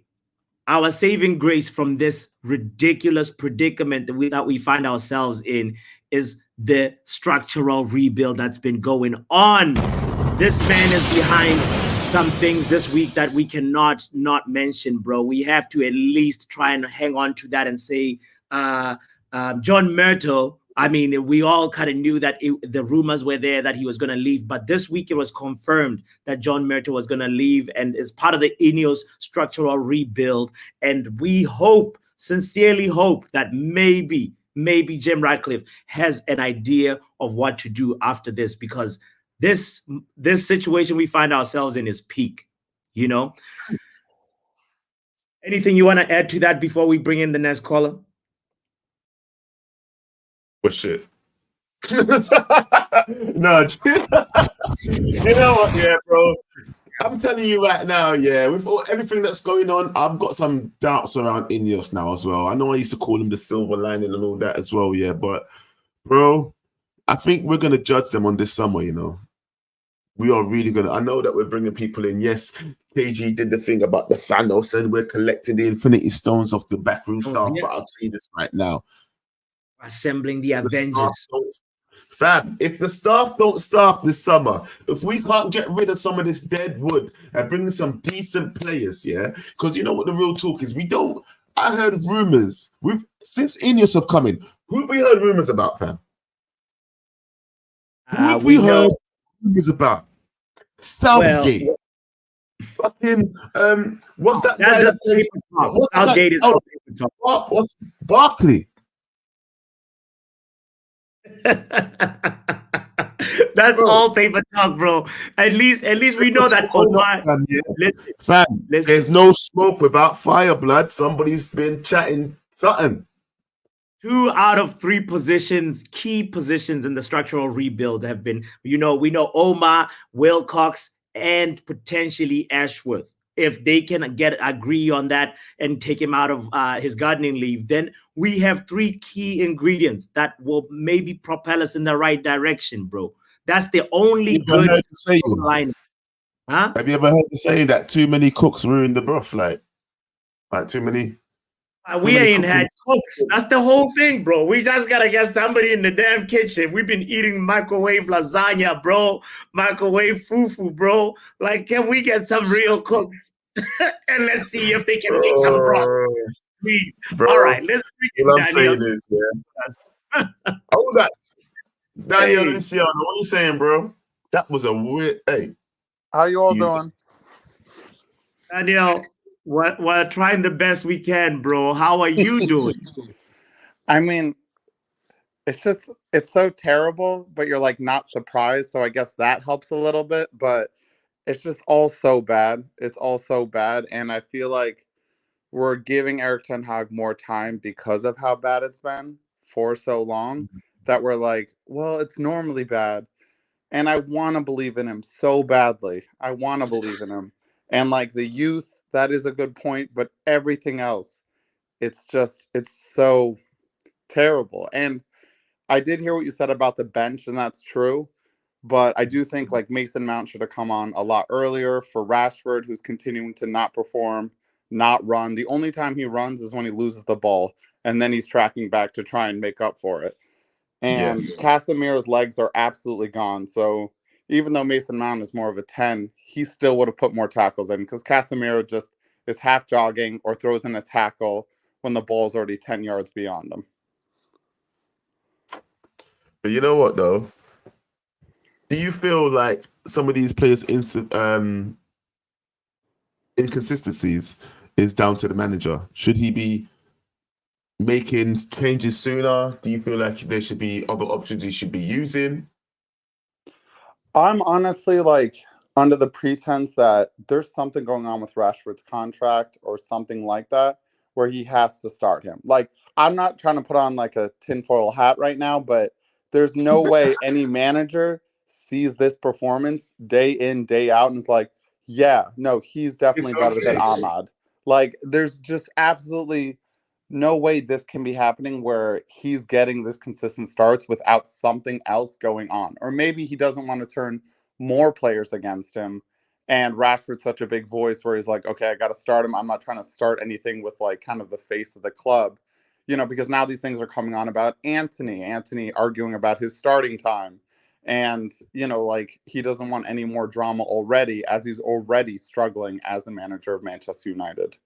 our saving grace from this ridiculous predicament that we find ourselves in is the structural rebuild that's been going on. This man is behind some things this week that we cannot not mention, bro. We have to at least try and hang on to that and say, John Myrtle, I mean, we all kind of knew that the rumors were there that he was going to leave, but this week it was confirmed that John Myrtle was going to leave and is part of the Ineos structural rebuild. And we sincerely hope that maybe Jim Ratcliffe has an idea of what to do after this, because this situation we find ourselves in is peak, you know? Anything you want to add to that before we bring in the next caller? Well, shit. No, you know what, yeah, bro. I'm telling you right now, yeah, with everything that's going on, I've got some doubts around Ineos now as well. I know I used to call them the silver lining and all that as well, yeah, but bro, I think we're gonna judge them on this summer, you know. we are really gonna. I know that we're bringing people in. Yes, KG did the thing about the Thanos, and we're collecting the Infinity Stones off the backroom staff. Yeah. But I'll tell you this right now: Assembling the the staff Avengers. fam, if the staff don't staff this summer, if we can't get rid of some of this dead wood and bring in some decent players, yeah, because you know what the real talk is. We don't. I heard rumors. Since Ineos have come in. Who have we heard rumors about, fam? Who have we heard rumors about? Southgate. Well, Fucking what's that that's guy just that plays? paper talk. What's that? Southgate is all paper talk. What's Barkley? That's all paper talk, bro. At least we know that Omar. Fam, there's no smoke without fire, blood. Somebody's been chatting something. 2 out of 3 positions, key positions in the structural rebuild have been, we know Omar, Wilcox, and potentially Ashworth. If they can agree on that and take him out of his gardening leave, then we have 3 key ingredients that will maybe propel us in the right direction, bro. That's the only good line. Huh? Have you ever heard the saying that too many cooks ruin the broth? Like too many. We ain't had cooks. That's the whole thing, bro. We just gotta get somebody in the damn kitchen. We've been eating microwave lasagna, bro. Microwave fufu, bro. Like, can we get some real cooks? And let's see if they can make some broth. Please. Bro, all right, let's what I'm saying is, yeah. Hold that. Daniel Luciano, what are you saying, bro? That was a weird. Hey. How you all doing? Daniel, we're trying the best we can, bro. How are you doing? I mean, it's so terrible, but you're like not surprised. So I guess that helps a little bit, but it's just all so bad. It's all so bad. And I feel like we're giving Erik ten Hag more time because of how bad it's been for so long that we're like, well, it's normally bad. And I want to believe in him so badly. I want to believe in him. And like the youth, that is a good point. But everything else, it's so terrible. And I did hear what you said about the bench, and that's true. But I do think like Mason Mount should have come on a lot earlier for Rashford, who's continuing to not perform, not run. The only time he runs is when he loses the ball, and then he's tracking back to try and make up for it. And Casemiro's legs are absolutely gone. So even though Mason Mount is more of a 10, he still would have put more tackles in because Casemiro just is half jogging or throws in a tackle when the ball's already 10 yards beyond him. But you know what, though? Do you feel like some of these players' inconsistencies is down to the manager? Should he be making changes sooner? Do you feel like there should be other options he should be using? I'm honestly like under the pretense that there's something going on with Rashford's contract or something like that where he has to start him. Like, I'm not trying to put on like a tinfoil hat right now, but there's no way any manager sees this performance day in, day out and is like, yeah, no, he's definitely better than Ahmad. Like, there's just absolutely no way this can be happening where he's getting this consistent starts without something else going on. Or maybe he doesn't want to turn more players against him. And Rashford's such a big voice where he's like, okay, I got to start him. I'm not trying to start anything with like kind of the face of the club, because now these things are coming on about Anthony arguing about his starting time. And, like he doesn't want any more drama already as he's already struggling as the manager of Manchester United.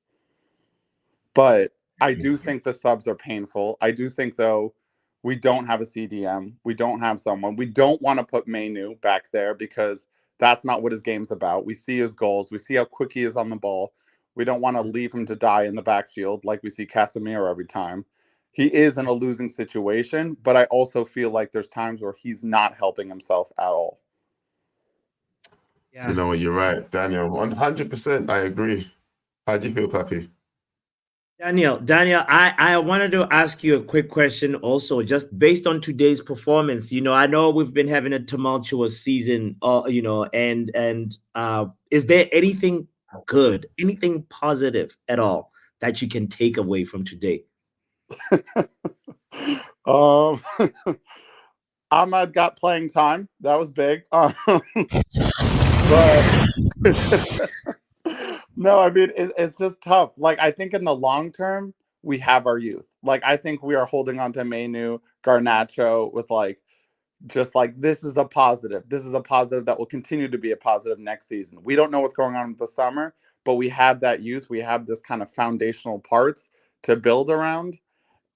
But I do think the subs are painful. I do think, though, we don't have a CDM. We don't have someone. We don't want to put Mainu back there because that's not what his game's about. We see his goals. We see how quick he is on the ball. We don't want to leave him to die in the backfield like we see Casemiro every time. He is in a losing situation, but I also feel like there's times where he's not helping himself at all. Yeah. You know what? You're right, Daniel. 100%. I agree. How do you feel, Papi? Daniel, I wanted to ask you a quick question also, just based on today's performance. I know we've been having a tumultuous season, and is there anything good, anything positive at all that you can take away from today? Ahmad got playing time. That was big. But no, I mean, it's just tough. Like, I think in the long term, we have our youth. Like, I think we are holding on to Mainu, Garnacho with just like, this is a positive. This is a positive that will continue to be a positive next season. We don't know what's going on with the summer, but we have that youth. We have this kind of foundational parts to build around.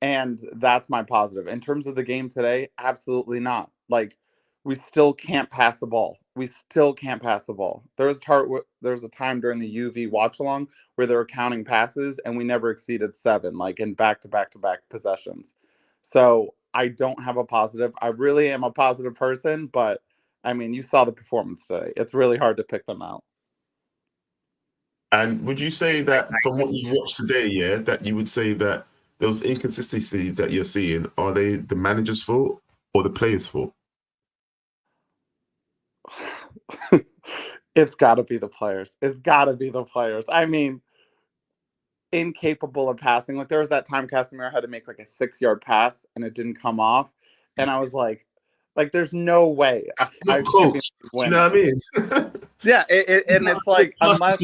And that's my positive. In terms of the game today, absolutely not. Like, we still can't pass the ball. We still can't pass the ball. There was a time during the UV watch along where they were counting passes and we never exceeded 7, like in back-to-back possessions. So I don't have a positive. I really am a positive person, but I mean, you saw the performance today. It's really hard to pick them out. And would you say that from what you watched today, yeah, that you would say that those inconsistencies that you're seeing, are they the manager's fault or the players' fault? It's got to be the players. It's got to be the players. I mean, incapable of passing. Like, there was that time Casemiro had to make like a 6-yard pass and it didn't come off. And I was like, there's no way. That's not coach. Do you know what I mean? Yeah, and it's like, unless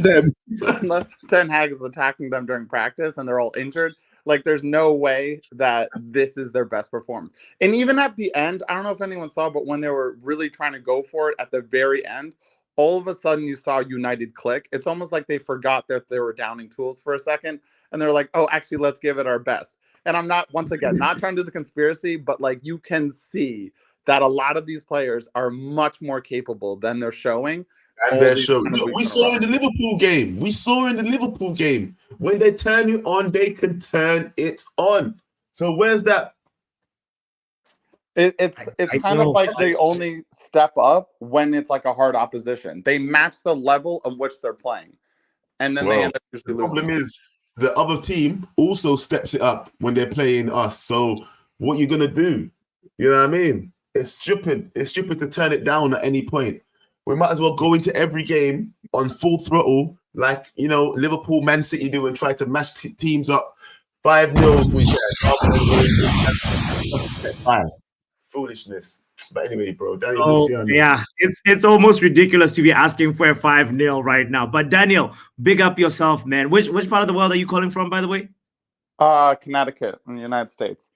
Ten Hag is attacking them during practice and they're all injured, like, there's no way that this is their best performance. And even at the end, I don't know if anyone saw, but when they were really trying to go for it at the very end, all of a sudden you saw United click. It's almost like they forgot that they were downing tools for a second. And they're like, oh, actually, let's give it our best. And I'm not, once again, not trying to do the conspiracy, but like, you can see that a lot of these players are much more capable than they're showing. And they're showing. Look, we saw in the Liverpool game. We saw in the Liverpool game. When they turn it on, they can turn it on. So where's that? It's kind of like they only step up when it's like a hard opposition. They match the level of which they're playing. And then they end up usually losing. The problem is the other team also steps it up when they're playing us. So what you're gonna do? You know what I mean? It's stupid. It's stupid to turn it down at any point. We might as well go into every game on full throttle, like, you know, Liverpool, Man City do, and try to mash teams up 5-0. Foolishness. But anyway, bro, Daniel. Yeah, it's almost ridiculous to be asking for a 5-0 right now. But Daniel, big up yourself, man. Which part of the world are you calling from, by the way? Connecticut in the United States.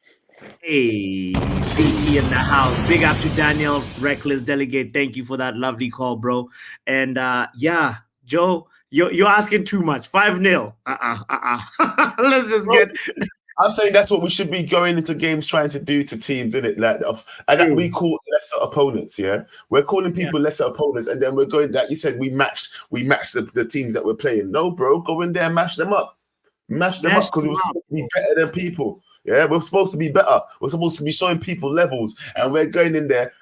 Hey, CT in the house. Big up to Daniel, Reckless Delegate. Thank you for that lovely call, bro. And yeah, Joe, you're asking too much. 5-0. Let's just get. I'm saying that's what we should be going into games trying to do to teams, isn't it? Like, and that we call lesser opponents. Yeah, we're calling people lesser opponents, and then we're going. Like you said, we matched the teams that we're playing. No, bro, go in there and mash them up. Mash them up because we're supposed to be better than people. Yeah, we're supposed to be better. We're supposed to be showing people levels, and we're going in there,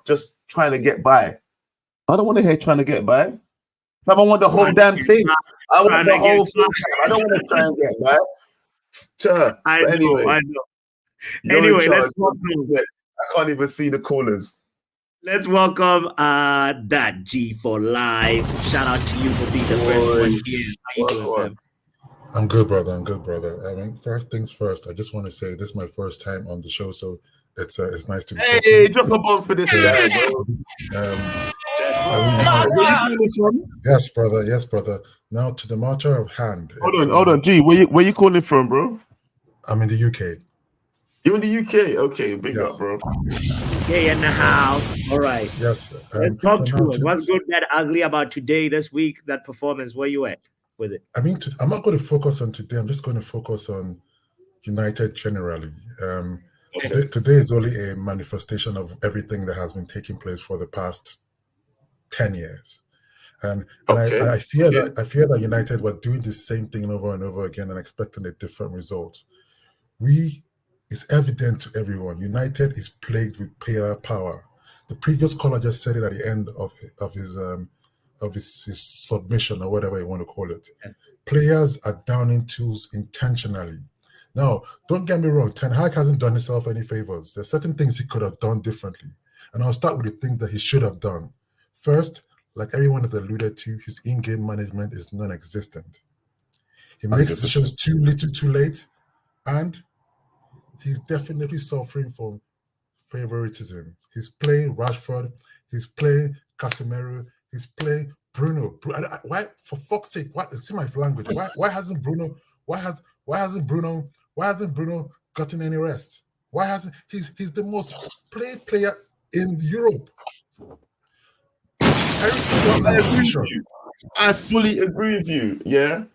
just trying to get by. I don't want to hear trying to get by. If I want the whole damn thing, I want the whole thing. I don't want to try and get by. Sure. I know. Anyway, let's welcome. I can't even see the callers. Let's welcome that G for life. Shout out to you for being the first one here. How you doing, fam? I'm good, brother. I mean, first things first, I just want to say this is my first time on the show, so it's nice to be Hey, drop a bomb for this guy, bro. Yes, brother. Now to the matter of hand. Hold on, G. Where you calling from, bro? I'm in the UK. You in the UK? Okay, big up, bro. UK in the house. All right. Yes. Let's talk to it. What's good, bad, ugly about today, this week, that performance? Where you at with it? I mean, I'm not going to focus on today. I'm just going to focus on United generally. Today is only a manifestation of everything that has been taking place for the past 10 years. And I fear that United were doing the same thing over and over again and expecting a different result. It's evident to everyone. United is plagued with player power. The previous caller just said it at the end of his submission or whatever you want to call it. Yeah. Players are downing tools intentionally. Now, don't get me wrong. Ten Hag hasn't done himself any favors. There's certain things he could have done differently. And I'll start with the things that he should have done. First, like everyone has alluded to, his in-game management is non-existent. He makes decisions too little, too late, and he's definitely suffering from favoritism. He's playing Rashford. He's playing Casemiro. He's playing Bruno. Why, for fuck's sake? Why? See my language. Why hasn't Bruno? Why hasn't Bruno gotten any rest? Why hasn't he's the most played player in Europe? I fully agree with you. Yeah.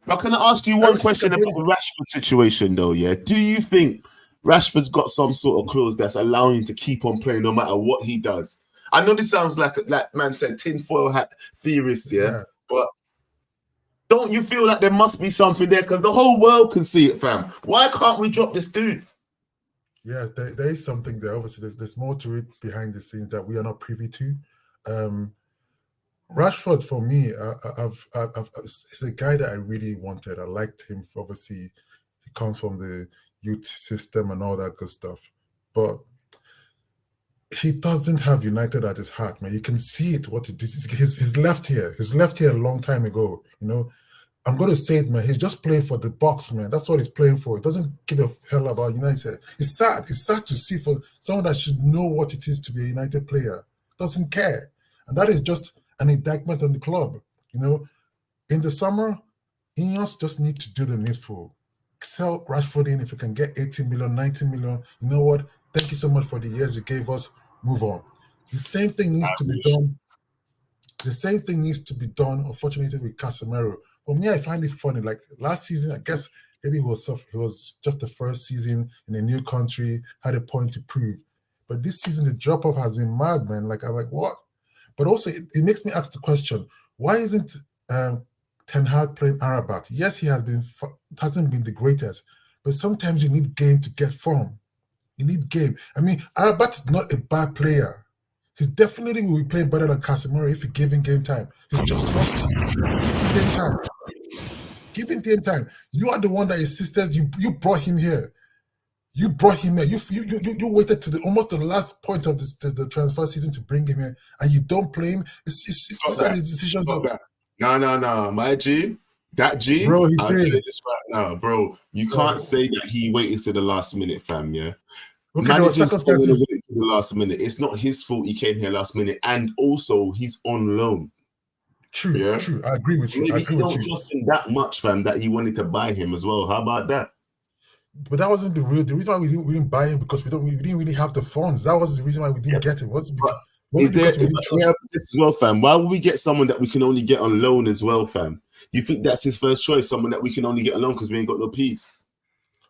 But can I ask you one question about the Rashford situation, though? Yeah. Do you think Rashford's got some sort of clause that's allowing him to keep on playing no matter what he does? I know this sounds like man said tinfoil hat theorists, yeah. But don't you feel like there must be something there? Because the whole world can see it, fam. Why can't we drop this dude? Yeah, there is something there. Obviously, there's more to it behind the scenes that we are not privy to. Rashford, for me, is a guy that I really wanted. I liked him. Obviously, he comes from the youth system and all that good stuff. But he doesn't have United at his heart, man. You can see it, what he did. He's left here. He's left here a long time ago, you know. I'm going to say it, man. He's just playing for the box, man. That's what he's playing for. He doesn't give a hell about United. It's sad. It's sad to see for someone that should know what it is to be a United player. Doesn't care. And that is just an indictment on the club. You know, in the summer, Ineos just need to do the needful. Sell Rashford in if you can get 80 million, 90 million. You know what? Thank you so much for the years you gave us. Move on. The same thing needs to be done. The same thing needs to be done, unfortunately, with Casemiro. For me, I find it funny. Like last season, I guess maybe it was just the first season in a new country, had a point to prove. But this season, the drop-off has been mad, man. Like, I'm like, what? But also, it makes me ask the question, why isn't Ten Hag playing Arabat? Yes, he hasn't been the greatest, but sometimes you need game to get form. You need game. I mean, Arabat is not a bad player. He definitely will be playing better than Casemiro if you give him game time. He's just rusty. Give him game time. Give him game time. You are the one that insisted. You brought him here. You brought him here. You waited to almost the last point of the transfer season to bring him here, and you don't play him. It's his decisions. No, my G. That G, bro, I'll tell you this right now, bro. You can't say that he waited to the last minute, fam. Yeah. Okay, Managers wait to the last minute. It's not his fault he came here last minute, and also he's on loan. True, yeah? True. I agree with you. Maybe you don't trust him that much, fam, that he wanted to buy him as well. How about that? But that wasn't the reason why we didn't buy him, because we didn't really have the funds. That was the reason why we didn't get him. Is there this as well, fam? Why would we get someone that we can only get on loan as well, fam? You think that's his first choice, someone that we can only get on loan because we ain't got no P's?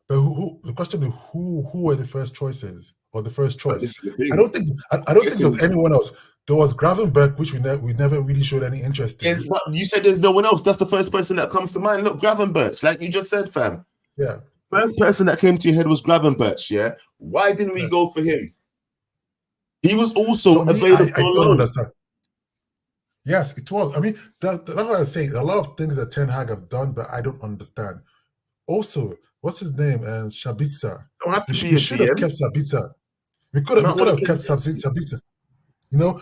But the question is who were the first choices or the first choice? I don't think there was anyone else. There was Gravenberch, which we never really showed any interest in. But you said there's no one else. That's the first person that comes to mind. Look, Gravenberch, like you just said, fam. Yeah. First person that came to your head was Gravenberch, yeah? Why didn't we go for him? He was also available. I don't understand. Yes, it was. I mean, that's what I was saying. A lot of things that Ten Hag have done, but I don't understand. Also, what's his name? Sabitzer. We should have kept Sabitzer. We could have kept Sabitzer. You know,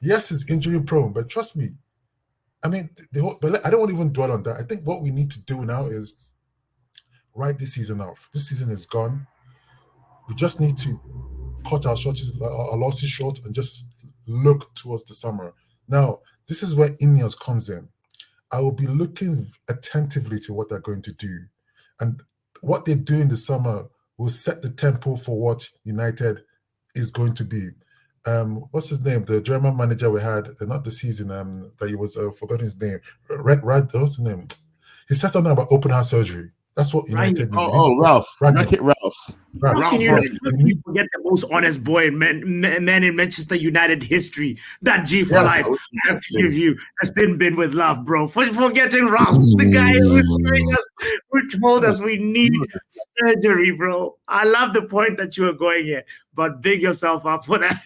yes, he's injury prone, but trust me. I mean, but I don't want to even dwell on that. I think what we need to do now is write this season off. This season is gone. We just need to cut our losses short and just look towards the summer. Now, this is where Ineos comes in. I will be looking attentively to what they're going to do. And what they do in the summer will set the tempo for what United is going to be. What's his name? The German manager we had, not the season, that he was, forgotten his name. What's his name? He said something about open heart surgery. That's what United need. Ralph. Ralph. How can you forget the most honest boy in man in Manchester United history? That G for life. I have to give you a thin bin with love, bro. For forgetting Ralph, the guy who told us we need surgery, bro. I love the point that you are going here, but big yourself up for that.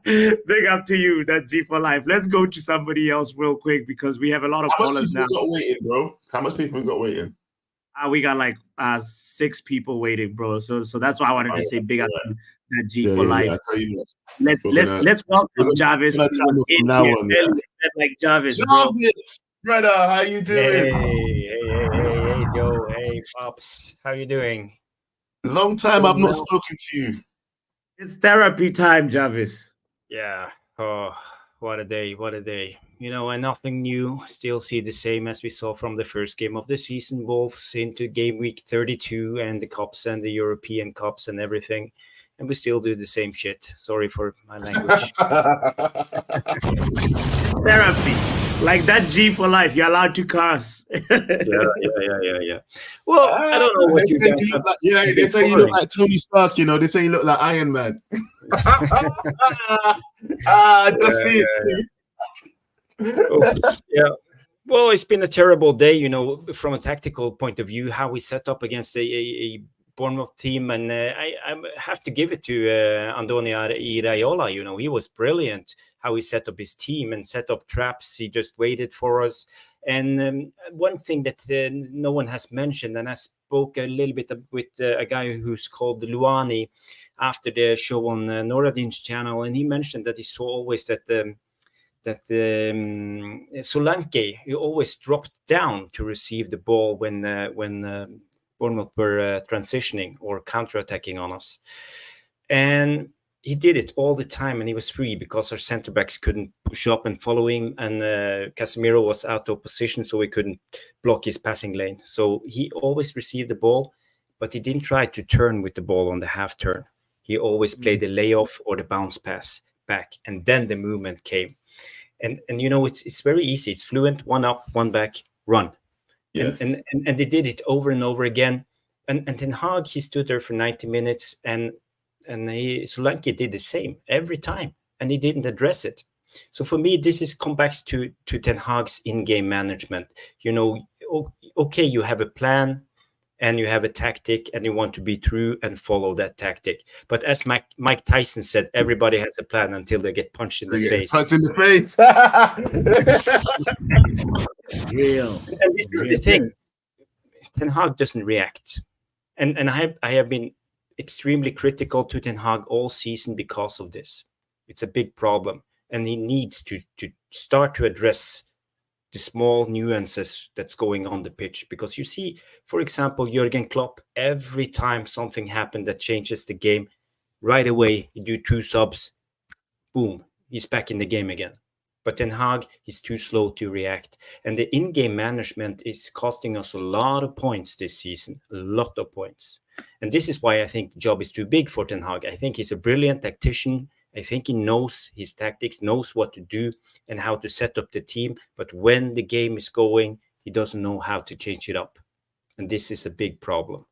Big up to you, that G for life. Let's go to somebody else real quick because we have a lot of callers now. How much people we got waiting? We got like 6 people waiting, bro. So that's why I wanted to say big up to that G for life. Let's welcome Jarvis. Like Jarvis, brother, how you doing? Hey, Joe. Hey, Pops. How you doing? Long time I've not spoken to you. It's therapy time, Jarvis. Yeah. Oh, what a day. What a day. And nothing new. Still see the same as we saw from the first game of the season. Wolves into game week 32 and the Cups and the European Cups and everything. And we still do the same shit. Sorry for my language. Therapy. Like that G for life. You're allowed to curse. Yeah. Well, I don't know what They you say guys you have look like, yeah, they been say you look covering. like Tony Stark, They say you look like Iron Man. Just see it too. Oh, yeah. Well, it's been a terrible day, from a tactical point of view, how we set up against a Bournemouth team. And I have to give it to Andoni Iraola. He was brilliant how he set up his team and set up traps. He just waited for us. And one thing that no one has mentioned, and I spoke a little bit with a guy who's called Luani after the show on Noradin's channel, and he mentioned that he saw always that Solanke, he always dropped down to receive the ball when Bournemouth were transitioning or counterattacking on us. And he did it all the time, and he was free because our centre backs couldn't push up and follow him, and Casemiro was out of position, so he couldn't block his passing lane. So he always received the ball, but he didn't try to turn with the ball on the half turn. He always played the layoff or the bounce pass back, and then the movement came. And it's very easy. It's fluent, one up, one back, run. Yes. And they did it over and over again. And Ten Hag, he stood there for 90 minutes, and Solanke did the same every time, and he didn't address it. So for me, this is come back to Ten Hag's in-game management. Okay, you have a plan and you have a tactic, and you want to be true and follow that tactic. But as Mike Tyson said, everybody has a plan until they get punched in the face. Punch in the face. Real. And this is the thing. Ten Hag doesn't react. And I have been extremely critical to Ten Hag all season because of this. It's a big problem. And he needs to start to address the small nuances that's going on the pitch. Because you see, for example, Jurgen Klopp, every time something happened that changes the game, right away, you do 2 subs, boom, he's back in the game again. But Ten Hag, he's too slow to react. And the in-game management is costing us a lot of points this season, a lot of points. And this is why I think the job is too big for Ten Hag. I think he's a brilliant tactician. I think he knows his tactics, knows what to do and how to set up the team. But when the game is going, he doesn't know how to change it up. And this is a big problem.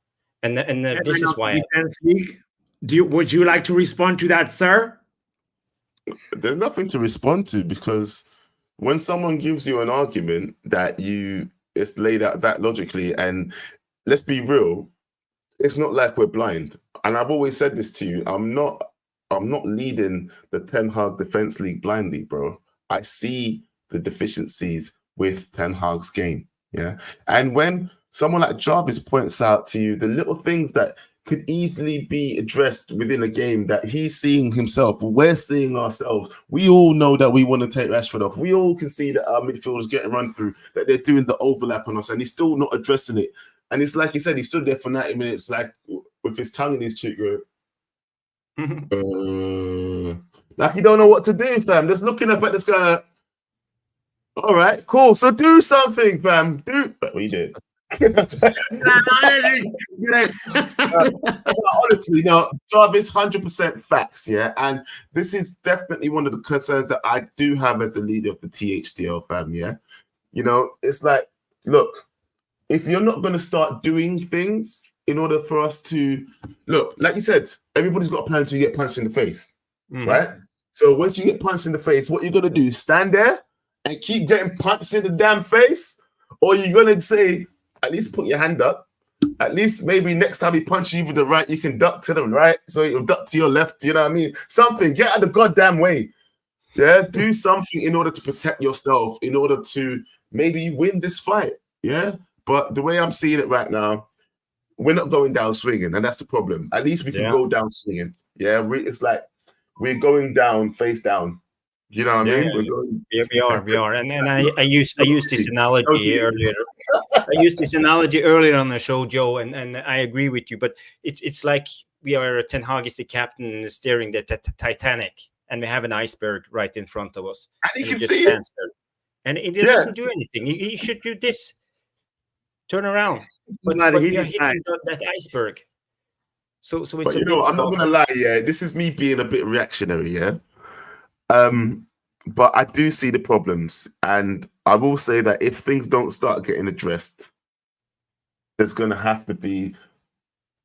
And this is why... Would you like to respond to that, sir? There's nothing to respond to, because when someone gives you an argument that it's laid out that logically, and let's be real, it's not like we're blind. And I've always said this to you, I'm not leading the Ten Hag Defense League blindly, bro. I see the deficiencies with Ten Hag's game, yeah? And when someone like Jarvis points out to you the little things that could easily be addressed within a game that he's seeing himself, we're seeing ourselves. We all know that we want to take Rashford off. We all can see that our midfield is getting run through, that they're doing the overlap on us, and he's still not addressing it. And it's like he said, he stood there for 90 minutes, like with his tongue in his cheek, like he don't know what to do, fam. Just looking up at this guy. All right, cool. So do something, fam. But we did. Honestly, no, Jarvis, 100% facts, yeah. And this is definitely one of the concerns that I do have as the leader of the THDL, fam, yeah. It's like, look, if you're not going to start doing things in order for us to look, like you said, everybody's got a plan to get punched in the face, right? So once you get punched in the face, what you're going to do is stand there and keep getting punched in the damn face, or you're going to say, at least put your hand up. At least maybe next time he punches you with the right, you can duck to the right, so you'll duck to your left. You know what I mean? Something. Get out of the goddamn way. Yeah, do something in order to protect yourself, in order to maybe win this fight. Yeah, but the way I'm seeing it right now, we're not going down swinging, and that's the problem. At least we can go down swinging. Yeah, it's like we're going down face down. You know what I mean? We are. And I used this analogy earlier. I used this analogy earlier on the show, Joe, and I agree with you. But it's like we are Ten Hag is the captain steering the Titanic, and we have an iceberg right in front of us, And he and can it just see it. stands there, and it Yeah. doesn't do anything. He should do this, turn around, but He we are decided. hitting that iceberg. So it's But a you know, big I'm not problem. gonna lie, yeah. This is me being a bit reactionary, yeah. But I do see the problems, and I will say that if things don't start getting addressed, there's gonna have to be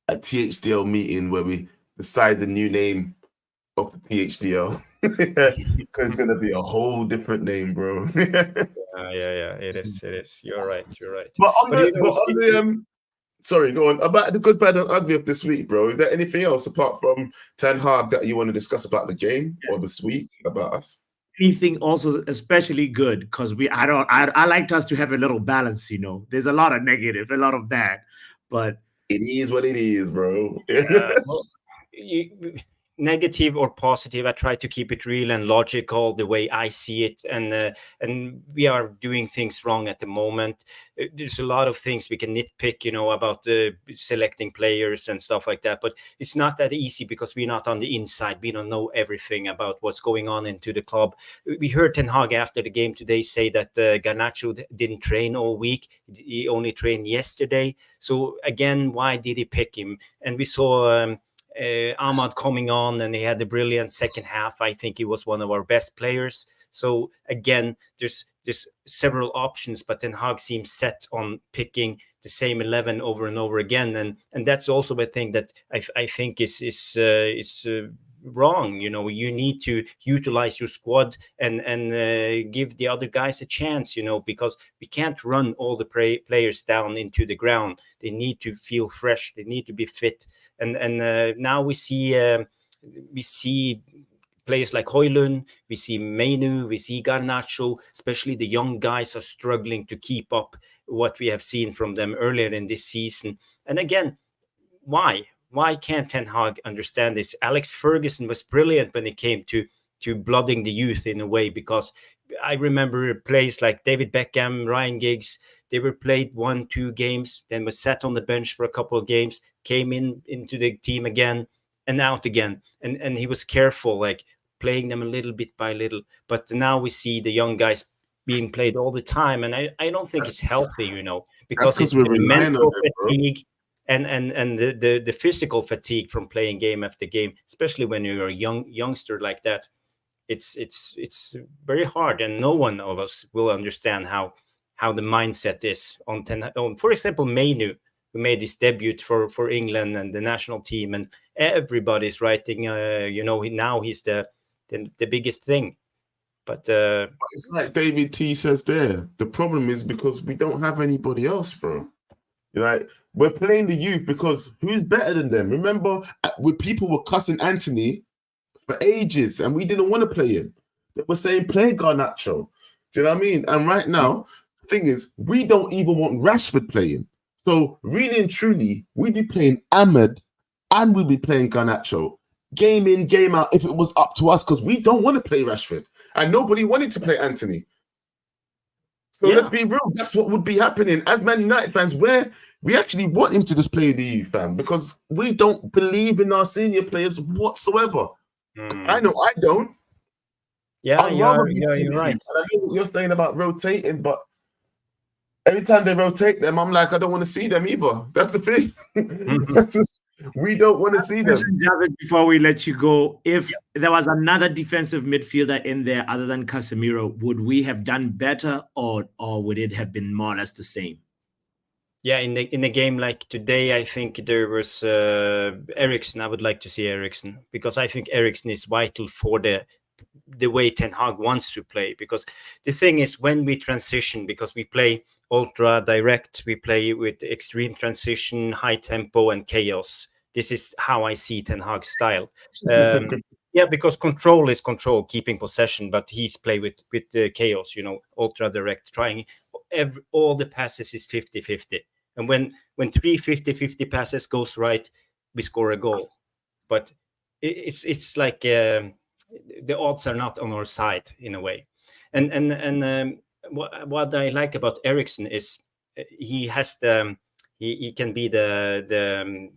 a THDL meeting where we decide the new name of the THDL. Because it's gonna be a whole different name, bro. Yeah, it is. You're right. But on But you know, the sorry, go on. About the good, bad, and ugly of this week, bro. Is there anything else apart from Ten Hag that you want to discuss about the game or this week about us? Anything also especially good, because I liked us to have a little balance, you know. There's a lot of negative, a lot of bad, but It is what it is, bro. well, negative or positive, I try to keep it real and logical the way I see it, and we are doing things wrong at the moment. There's a lot of things we can nitpick, you know, about selecting players and stuff like that, but it's not that easy because we're not on the inside. We don't know everything about what's going on into the club. We heard Ten Hag after the game today say that Garnacho didn't train all week. He only trained yesterday. So again, why did he pick him? And we saw Ahmad coming on, and he had a brilliant second half. I think he was one of our best players. So again, there's several options, but Ten Hag seems set on picking the same 11 over and over again, and that's also a thing that I think is wrong. You know, you need to utilize your squad and give the other guys a chance. You know, because we can't run all the players down into the ground. They need to feel fresh. They need to be fit. And now we see players like Højlund, we see Mainu, we see Garnacho, especially the young guys are struggling to keep up what we have seen from them earlier in this season. And again, why? Why can't Ten Hag understand this? Alex Ferguson was brilliant when it came to blooding the youth in a way, because I remember players like David Beckham, Ryan Giggs, they were played 1-2 games, then was sat on the bench for a couple of games, came into the team again and out again. And he was careful, like playing them a little bit by little. But now we see the young guys being played all the time. And I don't think it's healthy, you know, because it's we're the relying on mental them, bro. fatigue and the physical fatigue from playing game after game, especially when you're a youngster like that. It's very hard, and no one of us will understand how the mindset is on for example, Mainu, who made his debut for England and the national team, and everybody's writing, you know, now he's the biggest thing. But It's like David T says there. The problem is because we don't have anybody else, bro. Like, we're playing the youth because who's better than them? Remember, when people were cussing Anthony for ages and we didn't want to play him. They were saying, play Garnacho. Do you know what I mean? And right now, the thing is, we don't even want Rashford playing. So really and truly, we'd be playing Ahmed and we'd be playing Garnacho. Game in, game out, if it was up to us, because we don't want to play Rashford. And nobody wanted to play Anthony. So let's be real. That's what would be happening. As Man United fans, we actually want him to just play the youth, fam, because we don't believe in our senior players whatsoever. I know I don't. Yeah, you're right. And I know what you're saying about rotating, but every time they rotate them, I'm like, I don't want to see them either. That's the thing. We don't want to see them. Before we let you go, if there was another defensive midfielder in there other than Casemiro, would we have done better, or would it have been more or less the same? Yeah, in a game like today, I think there was Eriksen. I would like to see Eriksen, because I think Eriksen is vital for the way Ten Hag wants to play. Because the thing is, when we transition, because we play ultra direct, we play with extreme transition, high tempo, and chaos. This is how I see Ten Hag's style. Yeah, because control is control, keeping possession, but he's play with chaos, you know, ultra direct, trying all the passes is 50-50. And when 3 50-50 passes goes right, we score a goal. But it's like the odds are not on our side in a way. And what I like about Eriksen is he has he can be the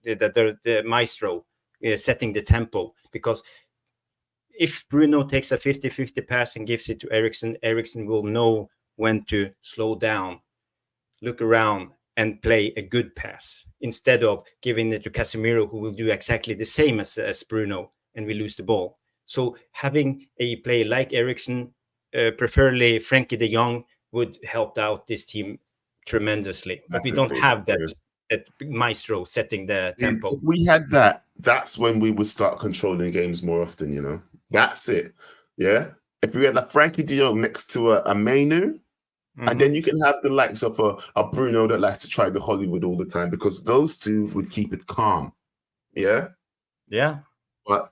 the maestro setting the tempo, because if Bruno takes a 50-50 pass and gives it to Eriksen, Eriksen will know when to slow down, look around, and play a good pass instead of giving it to Casemiro, who will do exactly the same as Bruno, and we lose the ball. So having a player like Eriksen, preferably Frankie de Jong, would help out this team tremendously. But we don't have that maestro setting the tempo. If we had that, that's when we would start controlling games more often, you know. That's it. Yeah. If we had a Frankie de Jong next to a Mainu, and then you can have the likes of a Bruno that likes to try the Hollywood all the time, because those two would keep it calm. Yeah. Yeah. But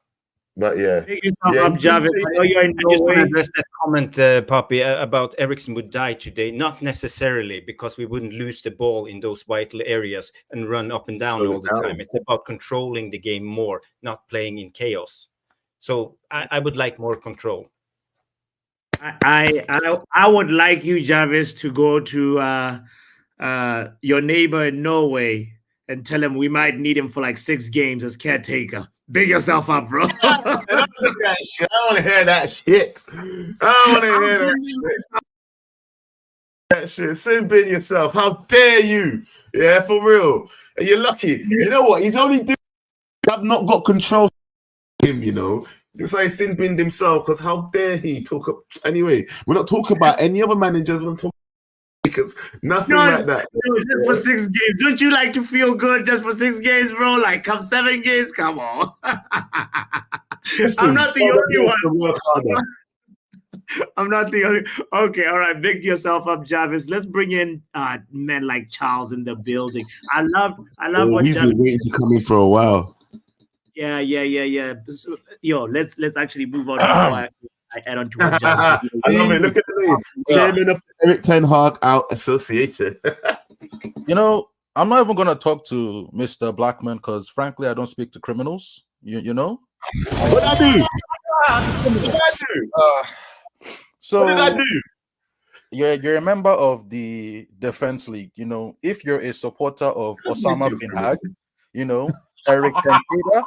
yeah. I'm Javid. I know you're in I just want to Norway. address that comment, Poppy, about Eriksen would die today. Not necessarily, because we wouldn't lose the ball in those vital areas and run up and down all the time. It's about controlling the game more, not playing in chaos. So I would like more control. I would like you, Jarvis, to go to your neighbor in Norway and tell him we might need him for like 6 games as caretaker. Big yourself up, bro. I don't want to hear that shit. I don't want to hear that shit. Sin bin yourself. How dare you? Yeah, for real. And you're lucky. You know what? He's only doing. I've not got control of him, you know. It's like sin binned himself, because how dare he talk up. Anyway, we're not talking about any other managers. We're talking because nothing like that. Just for 6 games. Don't you like to feel good just for 6 games, bro? Like, come 7 games, come on. Listen, I'm not the only one. I'm not the only. Okay, all right. Big yourself up, Jarvis. Let's bring in men like Charles in the building. I love what he's Jarvis been waiting to come in for a while. Yeah. So, let's actually move on before I add on to what Jarvis. I love it. Look at the name. Chairman of the Erik Ten Hag Out Association. You know, I'm not even gonna talk to Mr. Blackman, because frankly, I don't speak to criminals. You know. What did I do? What did I do? So what did I do? You're a member of the Defense League. You know, if you're a supporter of Osama bin Hag, you know, Erik Ten Hag,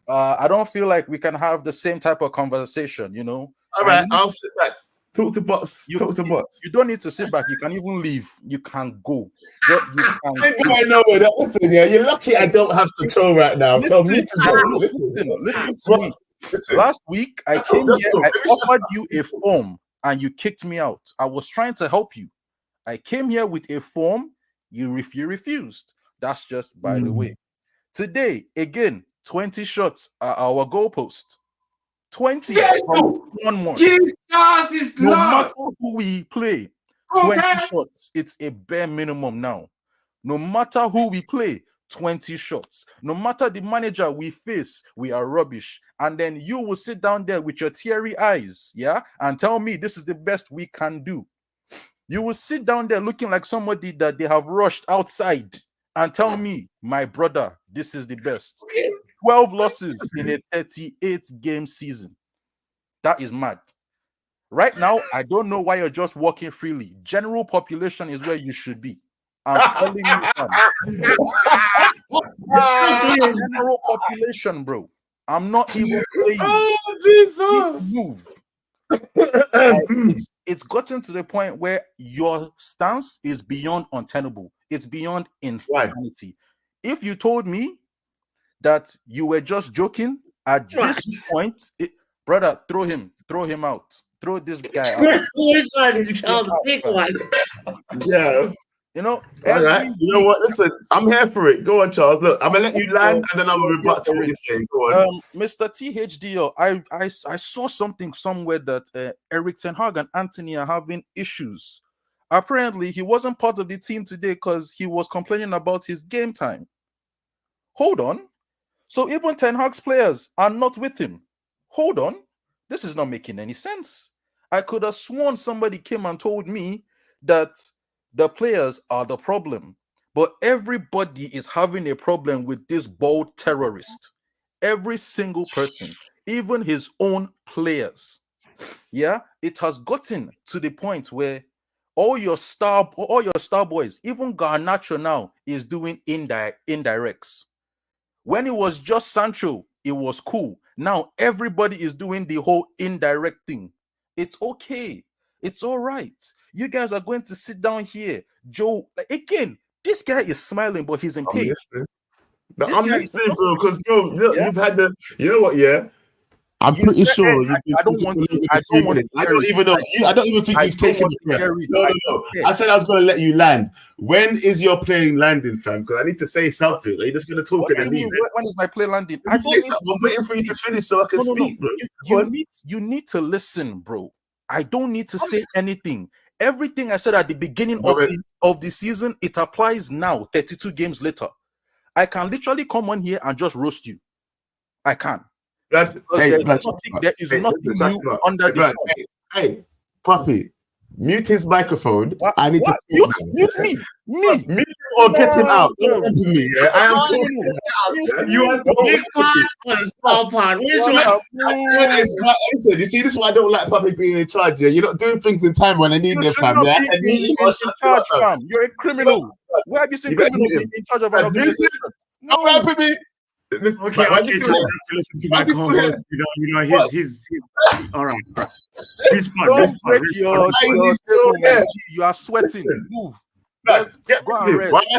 I don't feel like we can have the same type of conversation. You know. All right, I'll sit back. Talk to bots. Talk to bots. You don't need to sit back. You can even leave. You can go. I know where that. Listen, yeah, you're lucky I don't have control right now. Listen to me. Last week, I came here. I offered you a form, and you kicked me out. I was trying to help you. I came here with a form. You refused. That's just by the way. Today, again, 20 shots at our goalpost. 20 from 1-1. Jesus is No Lord. matter who we play, 20 shots. It's a bare minimum now. No matter who we play, 20 shots. No matter the manager we face, we are rubbish. And then you will sit down there with your teary eyes, yeah, and tell me this is the best we can do. You will sit down there looking like somebody that they have rushed outside and tell me, my brother, this is the best. 12 losses in a 38-game season. That is mad. Right now, I don't know why you're just walking freely. General population is where you should be. I'm telling you, general population, bro. I'm not even playing. Oh, Jesus. Move. It's gotten to the point where your stance is beyond untenable. It's beyond insanity. If you told me that you were just joking at this point, brother, throw him out. Throw this guy out. Yeah. You know, all right. You know what? Listen, I'm here for it. Go on, Charles. Look, I'm gonna let you land, and then I'm gonna rebut to what you're saying. Go on, Mr. THDO. I saw something somewhere that Erik Ten Hag and Anthony are having issues. Apparently, he wasn't part of the team today because he was complaining about his game time. Hold on. So even Ten Hag's players are not with him. Hold on. This is not making any sense. I could have sworn somebody came and told me that the players are the problem. But everybody is having a problem with this bold terrorist. Every single person, even his own players. Yeah, it has gotten to the point where all your star boys, even Garnacho now is doing indirects. When it was just Sancho, it was cool. Now everybody is doing the whole indirect thing. It's okay. It's all right. You guys are going to sit down here. Joe, again, this guy is smiling, but he's in I'm pain. listening. No, This I'm guy is listening, bro. Because, bro, look, Yeah. you've had the. You know what? Yeah, I'm You pretty said- sure. I don't want to. I don't want to. I don't even know. I don't even think I you've don't taken want the to breath. hear it. No, I no, don't no. care. I said I was going to let you land. When is your plane landing, fam? Because I need to say something. Are you just going to talk What and do you then mean? leave? When is my play landing? I say something. I'm waiting for you to finish so I can speak, bro. You need to listen, bro. I don't need to say anything. Everything I said at the beginning of the season, it applies now, 32 games later. I can literally come on here and just roast you. I can. Because there is nothing new under the sun. Hey, Puppy, mute his microphone. I need to mute me. Mute or get him out. Don't open me. Yeah? I am talking. You want the big part or the small part? Which one? Listen, you see, this is why I don't like Puppy being in charge. Yeah? You're not doing things in time when I need them, fam. Yeah? In charge, fam. You're a criminal. Where have you seen criminals in charge of an organization? No, right, me. Listen to my co-host. You know, he's all right. Don't break your you are sweating. Move. Why am I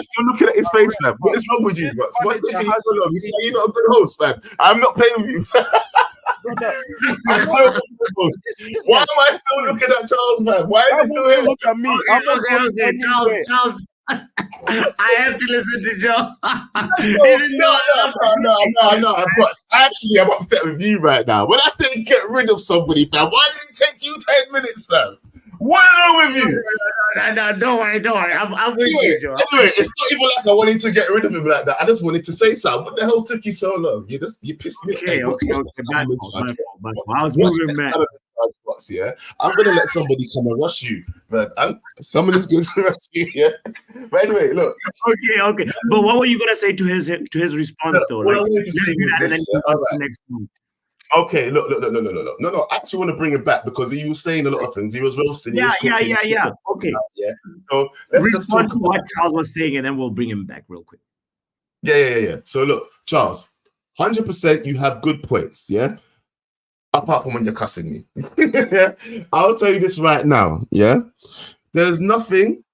still looking at his face, fam? What is wrong with you? What's taking you so long? You're not a good host, fam. I'm not playing with you. Why am I still looking at Charles, man? Why is he still here? Look at me. I'm not going anywhere. Charles. I have to listen to Joe. No. Actually, I'm upset with you right now. When I say get rid of somebody, fam, why did it take you 10 minutes, fam? What is wrong with you? No, don't worry. I'm with you, Joe. Anyway, it's not even like I wanted to get rid of him like that. I just wanted to say something. What the hell took you so long? You pissed me off. Okay. I was moving mad. Yeah, I'm gonna let somebody come and rush you, but somebody's going to rush you. Yeah, but anyway, look. Okay. But what were you gonna say to his response though? What I wanted to say is this. Next month. Okay, look. No, I actually want to bring it back because he was saying a lot of things. He was roasting. Yeah. Okay. Yeah. So let's respond to what Charles was saying, and then we'll bring him back real quick. Yeah. So look, Charles, 100% you have good points. Yeah. Apart from when you're cussing me. Yeah. I'll tell you this right now. Yeah. There's nothing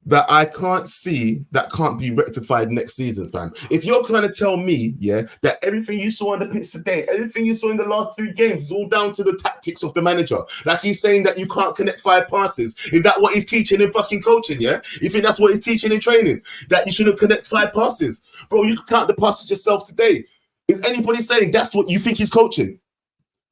that I can't see that can't be rectified next season, fam. If you're trying to tell me, yeah, that everything you saw on the pitch today, everything you saw in the last 3 games is all down to the tactics of the manager, like he's saying that you can't connect 5 passes, is that what he's teaching in fucking coaching, yeah? You think that's what he's teaching in training? That you shouldn't connect 5 passes? Bro, you can count the passes yourself today. Is anybody saying that's what you think he's coaching?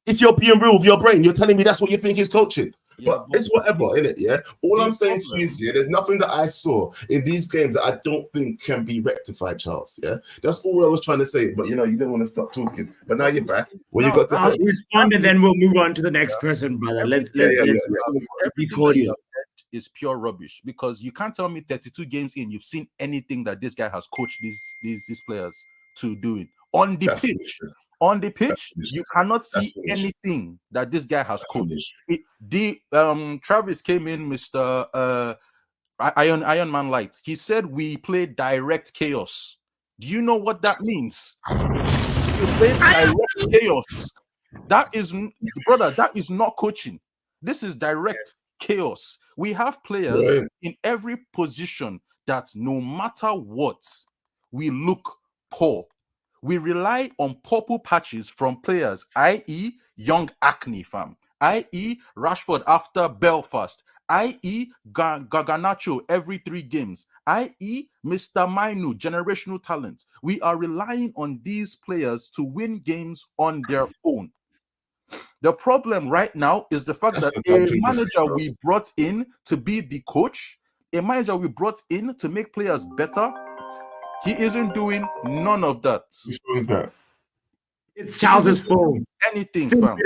If you're being real with your brain, you're telling me that's what you think he's coaching. Yeah, but it's whatever, innit? Yeah. All I'm saying to you is, yeah, there's nothing that I saw in these games that I don't think can be rectified, Charles. Yeah, that's all I was trying to say. But you know, you didn't want to stop talking. But now you're back. What you got to say? I'll respond, and then we'll move on to the next person, brother. Let's be cordial. Is pure rubbish because you can't tell me 32 games in you've seen anything that this guy has coached these players to doing on the pitch. On the pitch, you cannot see anything that this guy has coached. Travis came in, Mr. Iron Man Light. He said we play direct chaos. Do you know what that means? You play direct chaos. That is, brother, that is not coaching. This is direct chaos. We have players in every position that no matter what, we look poor. We rely on purple patches from players, i.e. young Acne fam, i.e. Rashford after Belfast, i.e. Garnacho every 3 games, i.e. Mr. Mainu, generational talent. We are relying on these players to win games on their own. The problem right now is the fact that a manager we brought in to be the coach, a manager we brought in to make players better, he isn't doing none of that. It's Charles's phone. Anything, fam.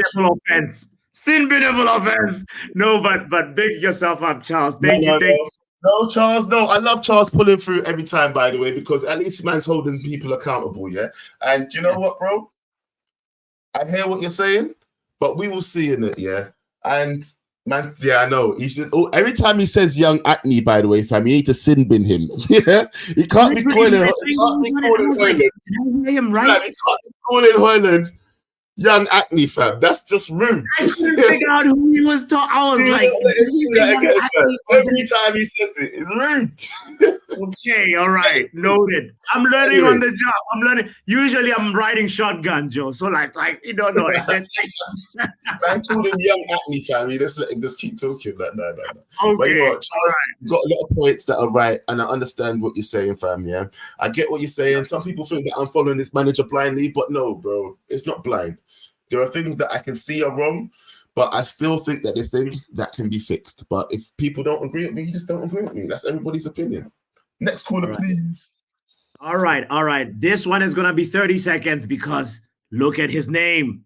Sinbinable offense. No, but big yourself up, Charles. Thank you. No, Charles, no. I love Charles pulling through every time, by the way, because at least man's holding people accountable, yeah? And you know what, bro? I hear what you're saying, but we will see in it, yeah? And Man, yeah, I know. He should. Oh, every time he says "young acne," by the way, fam, you need to sin bin him. Yeah, he can't be calling. He can't be calling Hoyland. Did I hear him right? Fam, he can't be calling Hoyland young acne, fam. That's just rude. I couldn't figure out who he was talking. I was like, every time he says it, it's rude. Okay, all right, noted. I'm learning on the job. I'm learning. Usually, I'm riding shotgun, Joe. So, like you don't know. Man called him young acne, fam. You just let him just keep talking. Like, no. Okay, but you know what, Charles, you've got a lot of points that are right, and I understand what you're saying, fam. Yeah, I get what you're saying. Some people think that I'm following this manager blindly, but no, bro, it's not blind. There are things that I can see are wrong, but I still think that there are things that can be fixed. But if people don't agree with me, you just don't agree with me. That's everybody's opinion. Next caller, please. All right. This one is gonna be 30 seconds because look at his name.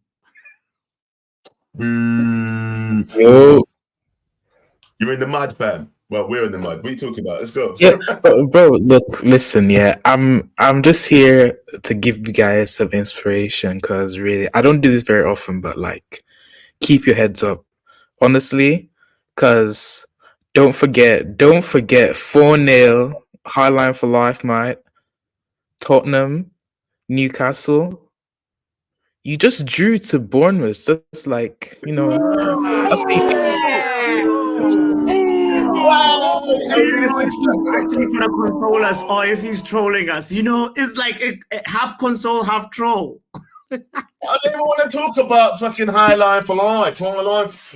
Yo. You're in the mud, fam. Well, we're in the mud. What are you talking about? Let's go. Yeah, bro. Look, listen. Yeah, I'm just here to give you guys some inspiration because really, I don't do this very often. But like, keep your heads up, honestly, because don't forget 4-0 Highline for life, mate. Tottenham, Newcastle. You just drew to Bournemouth, just like that's Actually gonna console us, or if he's trolling us, it's like half console, half troll. I don't even want to talk about fucking Highline for life.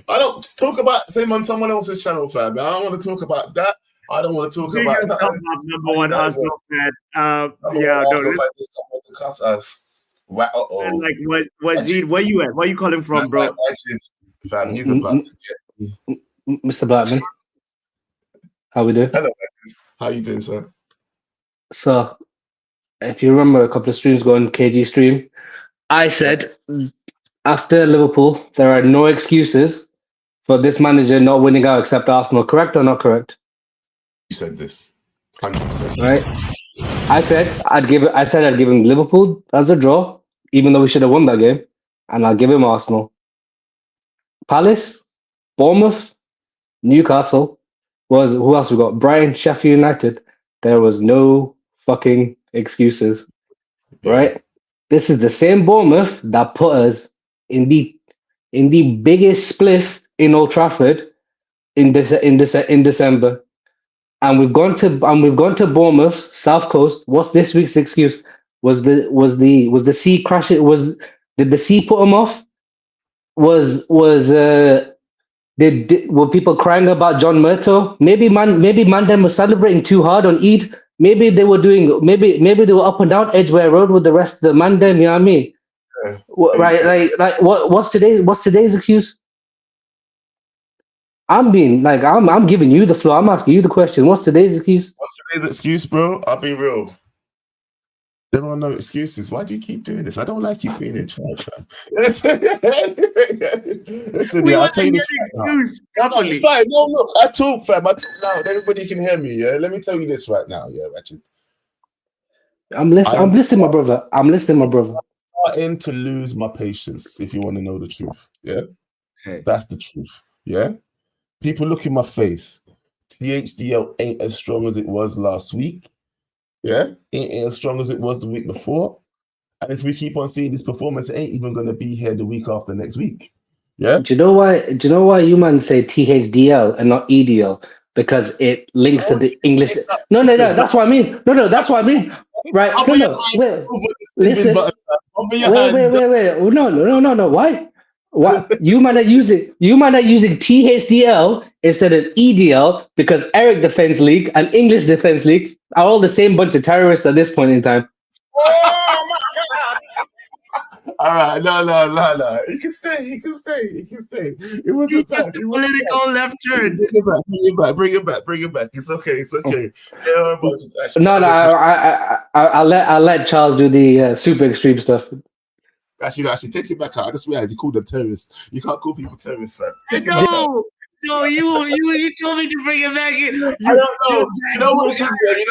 I don't talk about same on someone else's channel, fam. I don't want to talk about that. I don't want to talk about that. Number one Arsenal fan. Yeah, to cut us. Wow. Like, Wajid, where you at? Where you calling from, bro? Fam, he's about to get Mr. Blackman. How we doing? Hello, how you doing, sir? So, if you remember a couple of streams ago on KG stream, I said after Liverpool, there are no excuses for this manager not winning out except Arsenal. Correct or not correct? You said this, 100%. Right? I said I'd give him Liverpool as a draw, even though we should have won that game, and I'll give him Arsenal. Palace, Bournemouth, Newcastle. Who else we got? Brighton, Sheffield United. There was no fucking excuses, right? This is the same Bournemouth that put us in the biggest spliff in Old Trafford in December, and we've gone to Bournemouth, South Coast. What's this week's excuse? Was the sea crash? Did the sea put them off? Were people crying about John Murto? Maybe Mandem was celebrating too hard on Eid. Maybe they were up and down Edgware Road with the rest of the Mandem. You know what I mean? Yeah. Right? Like what's today's excuse? I'm giving you the floor. I'm asking you the question. What's today's excuse? What's today's excuse, bro? I'll be real. There are no excuses. Why do you keep doing this? I don't like you being in charge, fam. Listen, I'll tell you this. It's fine. No, look, I talk, fam. Now everybody can hear me. Yeah, let me tell you this right now. Yeah, Richard. I'm listening, my brother. I'm starting to lose my patience. If you want to know the truth, yeah, that's the truth. Yeah, people look in my face. THDL ain't as strong as it was last week. Yeah, ain't as strong as it was the week before. And if we keep on seeing this performance, it ain't even going to be here the week after next week. Yeah. Do you know why you man say THDL and not EDL? Because it links to the English. No. That's what I mean. No. That's what I mean. Right? Wait. Listen. Wait. No. Why? What you man are using THDL instead of EDL because Eric Defense League and English Defense League are all the same bunch of terrorists at this point in time. Oh my God! All right, no. He can stay. It wasn't bad. It was political left turn. Bring it back. It's okay. No. I'll let Charles do the super extreme stuff. Actually, take it back out. I just realized you called them terrorists. You can't call people terrorists, man. No, No, you told me to bring it back. I don't know. You know what it is, yeah? You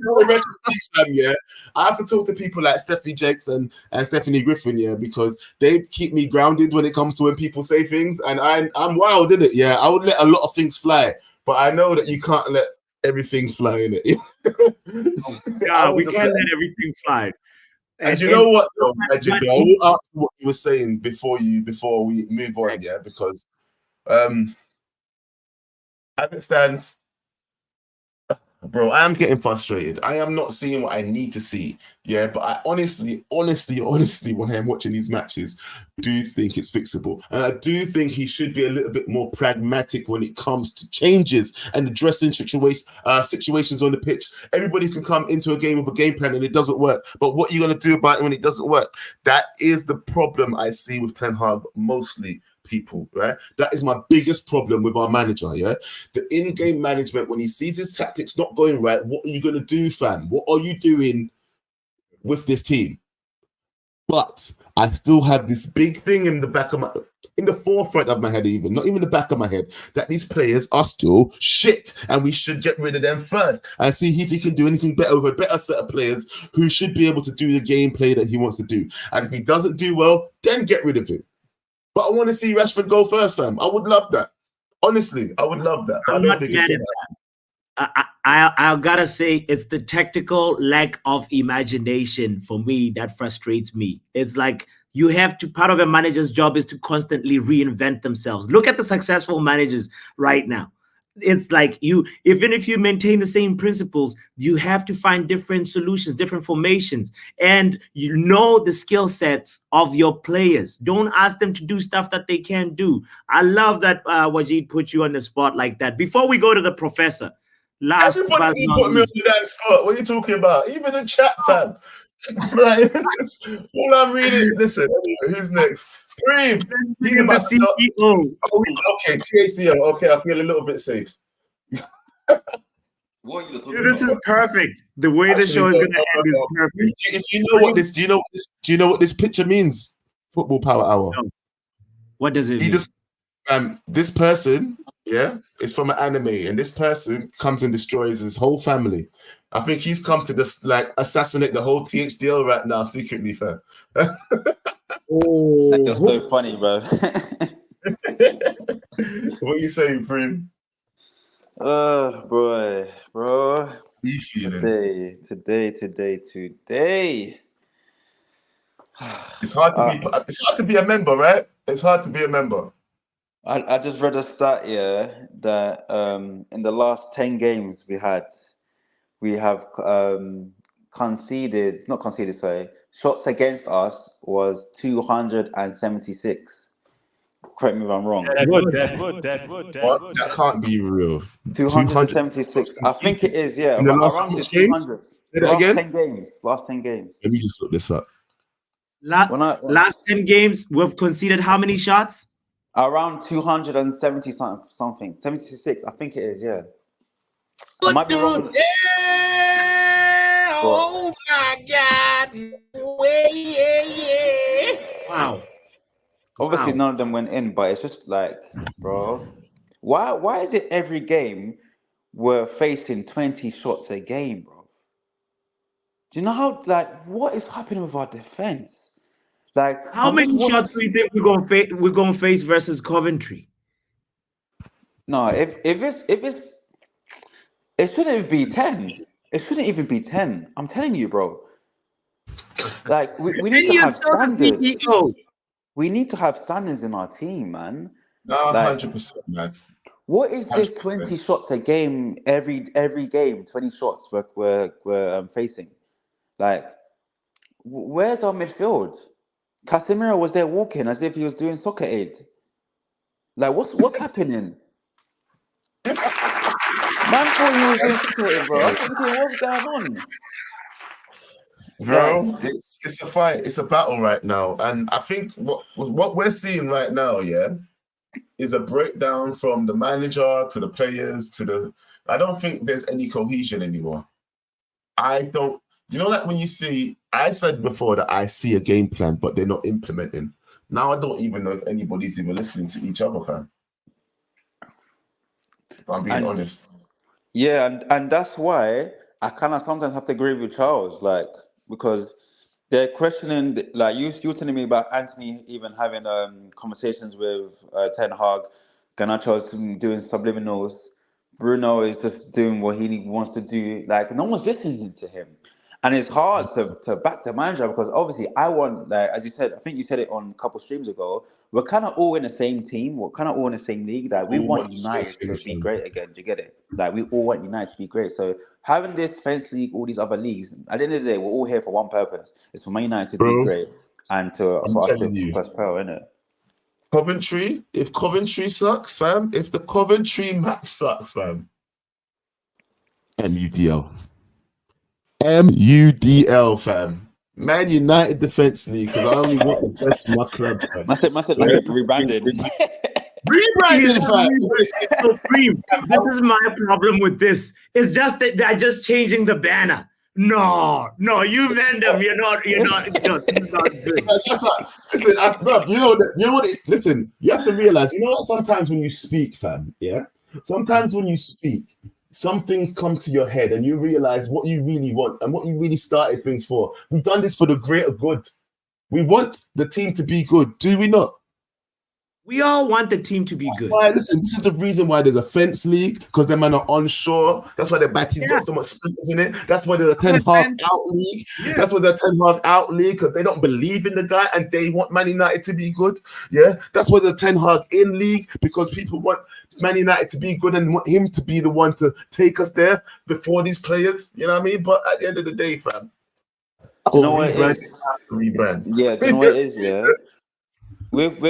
know the retro Chiefs fan, yeah? I have to talk to people like Steffi Jakes and Stephanie Griffin, yeah, because they keep me grounded when it comes to when people say things, and I'm wild, in it, yeah. I would let a lot of things fly, but I know that you can't let everything fly in it. Yeah, we can't let everything fly. And you know what, though, Magic? I will ask you what you were saying before we move on, yeah, because as it stands, bro, I am getting frustrated. I am not seeing what I need to see. Yeah, but I honestly, when I'm watching these matches, do think it's fixable. And I do think he should be a little bit more pragmatic when it comes to changes and addressing situations on the pitch. Everybody can come into a game with a game plan and it doesn't work. But what are you going to do about it when it doesn't work? That is the problem I see with Ten Hag mostly. People, right? That is my biggest problem with our manager, yeah? The in-game management, when he sees his tactics not going right, what are you going to do, fam? What are you doing with this team? But I still have this big thing in the forefront of my head, even not even the back of my head, that these players are still shit and we should get rid of them first and see if he can do anything better with a better set of players who should be able to do the gameplay that he wants to do. And if he doesn't do well, then get rid of him. But I want to see Rashford go first, fam. I would love that. Honestly, I would love that. I'm not mad at that. I gotta say, it's the tactical lack of imagination for me that frustrates me. It's like you have to, part of a manager's job is to constantly reinvent themselves. Look at the successful managers right now. It's like even if you maintain the same principles, you have to find different solutions, different formations, and you know the skill sets of your players. Don't ask them to do stuff that they can't do. I love that Wajid put you on the spot like that. Before we go to the professor, everybody put me on that spot. What are you talking about? Even the chat, fam. All I'm reading. Listen, who's next? Preem. He's about to start. Okay, THDO. Okay, I feel a little bit safe. What are you talking this about? Is perfect. The way the show is going to end is perfect. If you know what this, do you know what this picture means? Football Power Hour. No. What does it mean? This person, yeah, is from an anime, and this person comes and destroys his whole family. I think he's come to just like assassinate the whole THDL right now secretly, fam. Oh, you're so funny, bro. What are you saying, Prim? Bro. You feeling? Today. It's hard to be a member, right? It's hard to be a member. I just read a stat here that in the last 10 games we have shots against us was 276. Correct me if I'm wrong. That can't be real. 276. I think it is, yeah. In the last around the games? 200. Say that again? Last 10 games. Let me just look this up. Last 10 games, we've conceded how many shots? Around 270 something. 76, I think it is, yeah. I might be wrong. Yeah! Oh my God! Yeah. Wow. Obviously, none of them went in, but it's just like, bro, why is it every game we're facing 20 shots a game, bro? Do you know how, what is happening with our defense? How many shots do you think we're gonna face versus Coventry? No, if it's it shouldn't be 10. It shouldn't even be 10. I'm telling you, bro. We need to have standards. We need to have standards in our team, man. No, 100%, man. What is this 20 shots a game every game? 20 shots we're facing. Where's our midfield? Casemiro was there walking as if he was doing soccer aid. What's happening? Man thought he was doing soccer aid, bro. I'm thinking, what's going on? Bro, it's a fight. It's a battle right now. And I think what we're seeing right now, yeah, is a breakdown from the manager to the players I don't think there's any cohesion anymore. When you see, I said before that I see a game plan, but they're not implementing. Now I don't even know if anybody's even listening to each other, fam. If I'm being And honest. yeah, and that's why I kind of sometimes have to agree with Charles, like, because they're questioning, like you were telling me about Anthony even having conversations with Ten Hag, Garnacho's doing subliminals, Bruno is just doing what he wants to do. Like no one's listening to him, and it's hard to back the manager because obviously I want, like as you said, I think you said it on a couple streams ago. We're kind of all in the same team. We're kind of all in the same league. Like we All want want the same United to thing, be fam. great again. Do you get it? Like we all want United to be great. So having this French league, all these other leagues, at the end of the day, we're all here for one purpose. It's for Man United to be Bro, great and I'm for us to telling you. prosper, innit? Coventry, if Coventry sucks, fam, if the Coventry match sucks, fam, MUDL. MUDL, fam. Man United Defence League, because I only want the best for my club, fam. Must have Yeah? rebranded. He's Rebranding, fam. so Preem, this is my problem with this. It's just that they're just changing the banner. No, you Vandam, you're not, this is not good. Shut up. Listen, bruv, you know what? Listen, you have to realize, you know what? Sometimes when you speak, fam, yeah. Sometimes when you speak, some things come to your head, and you realize what you really want and what you really started things for. We've done this for the greater good. We want the team to be good, do we not? We all want the team to be good. Why, listen, this is the reason why there's a fence league, because them men are onshore. That's why the Batty's got so much splinters in it. That's why there's a Ten Hag out league. Yeah. That's why there's a Ten Hag out league, because they don't believe in the guy and they want Man United to be good. Yeah, that's why there's a Ten Hag in league, because people want Man United to be good and want him to be the one to take us there before these players. You know what I mean? But at the end of the day, fam, Do you know what it is? Rebrand. Yeah, do you know what it is? Yeah. With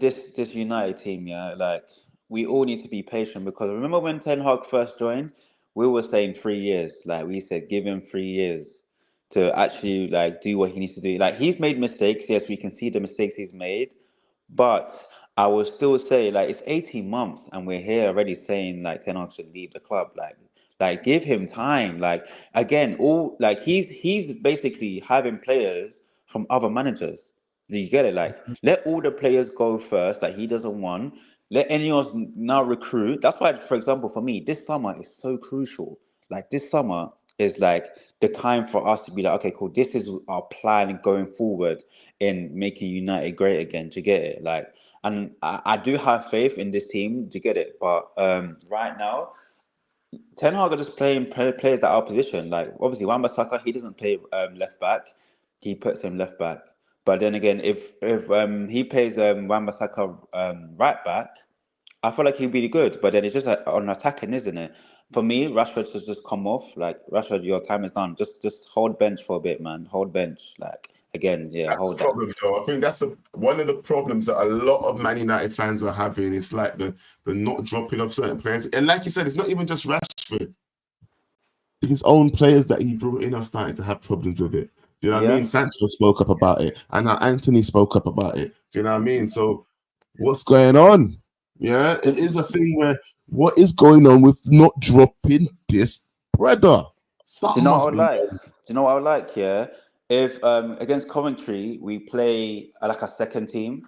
this United team, yeah, like we all need to be patient because remember when Ten Hag first joined, we were saying 3 years. Like we said, give him 3 years to actually like do what he needs to do. Like he's made mistakes. Yes, we can see the mistakes he's made, but I will still say like it's 18 months and we're here already saying like Ten Hag should leave the club. Like give him time. Like again, all like he's basically having players from other managers. Do you get it? Like, let all the players go first that he doesn't want. Let anyone now recruit. That's why, for example, for me, this summer is so crucial. Like, this summer is like the time for us to be like, okay, cool. This is our plan going forward in making United great again. Do you get it? Like, and I do have faith in this team. Do you get it? But right now, Ten Hag are just playing players that are position. Like obviously, Wan-Bissaka, he doesn't play left back. He puts him left back. But then again, if he plays Wan-Bissaka right back, I feel like he'd be good. But then it's just like on attacking, isn't it? For me, Rashford should just come off. Like Rashford, your time is done. Just hold bench for a bit, man. Hold bench. Like again, yeah, that's hold the problem, Joe. I think that's one of the problems that a lot of Man United fans are having. It's like the not dropping of certain players. And like you said, it's not even just Rashford. His own players that he brought in are starting to have problems with it. Do you know what I mean? Sancho spoke up about it. And now Anthony spoke up about it. Do you know what I mean? So what's going on? Yeah, it is a thing where what is going on with not dropping this brother? Do you know what I would like? Do you know what I would like? Yeah, if against Coventry we play like a second team,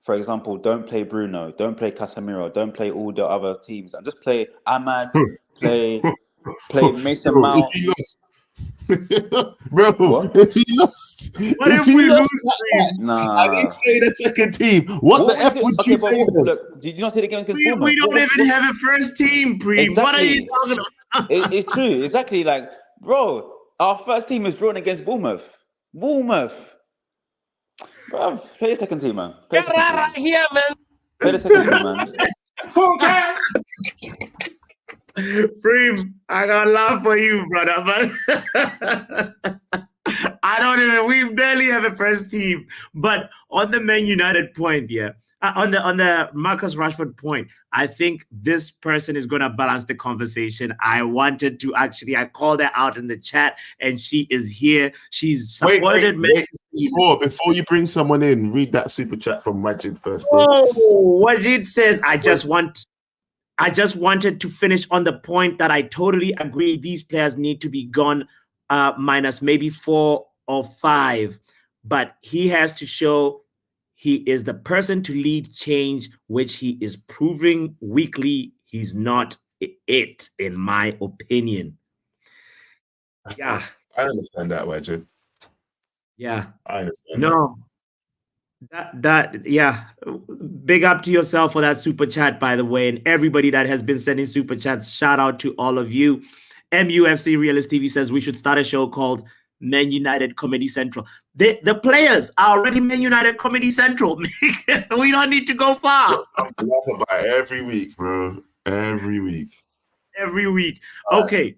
for example, don't play Bruno, don't play Casemiro, don't play all the other teams, and just play Ahmad, play Mason Mount. If he lost, bro, What? if he lost, What if he we lost lose? Nah. and he played a second team, what the F would you say? Look, did you not see the game against Bournemouth? We don't even have a first team, Preem. Exactly. What are you talking about? It's true. Exactly. Like, bro, our first team is drawn against Bournemouth. Bro, play the second team, man. Play the second team. Right here, man. Play the second team, man. Preem, I gotta laugh for you, brother, but we barely have a first team. But on the Man United point, yeah, on the Marcus Rashford point, I think this person is gonna balance the conversation. I called her out in the chat, and she is here. She's supported wait. Before you bring someone in, read that super chat from Majid first. Oh, Wajid says, I just wanted to finish on the point that I totally agree. These players need to be gone, minus maybe 4 or 5. But he has to show he is the person to lead change, which he is proving weekly He's not it, in my opinion. Yeah. I understand that, Wedge. Yeah. I understand No. Yeah. Big up to yourself for that super chat, by the way, and everybody that has been sending super chats. Shout out to all of you. MUFC Realist TV says we should start a show called Man United Comedy Central. The players are already Man United Comedy Central. We don't need to go far. That's something to laugh about every week, bro. Every week. Every week. Okay.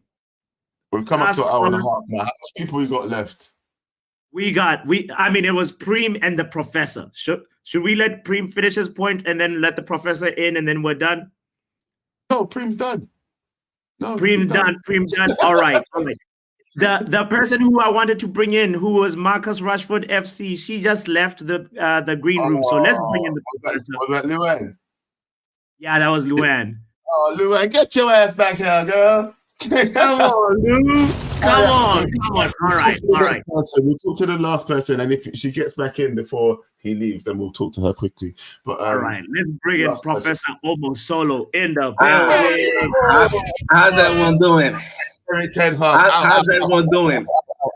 We've come up to an hour and a half now. How much people we got left? I mean, it was Preem and the professor. Should we let Preem finish his point and then let the professor in and then we're done? No, Preem's done. No, Preem's done. Preem's done. All right. All right. The person who I wanted to bring in, who was Marcus Rashford FC, she just left the green room. So let's bring in the professor. Was that Luann? Yeah, that was Luann. Oh, Luann, get your ass back here, girl. Come on, Lou. Come on. All right. We'll talk to the last person, and if she gets back in before he leaves, then we'll talk to her quickly. But all right, let's bring in Professor Omo Solo in the building. How's everyone doing? How's everyone doing?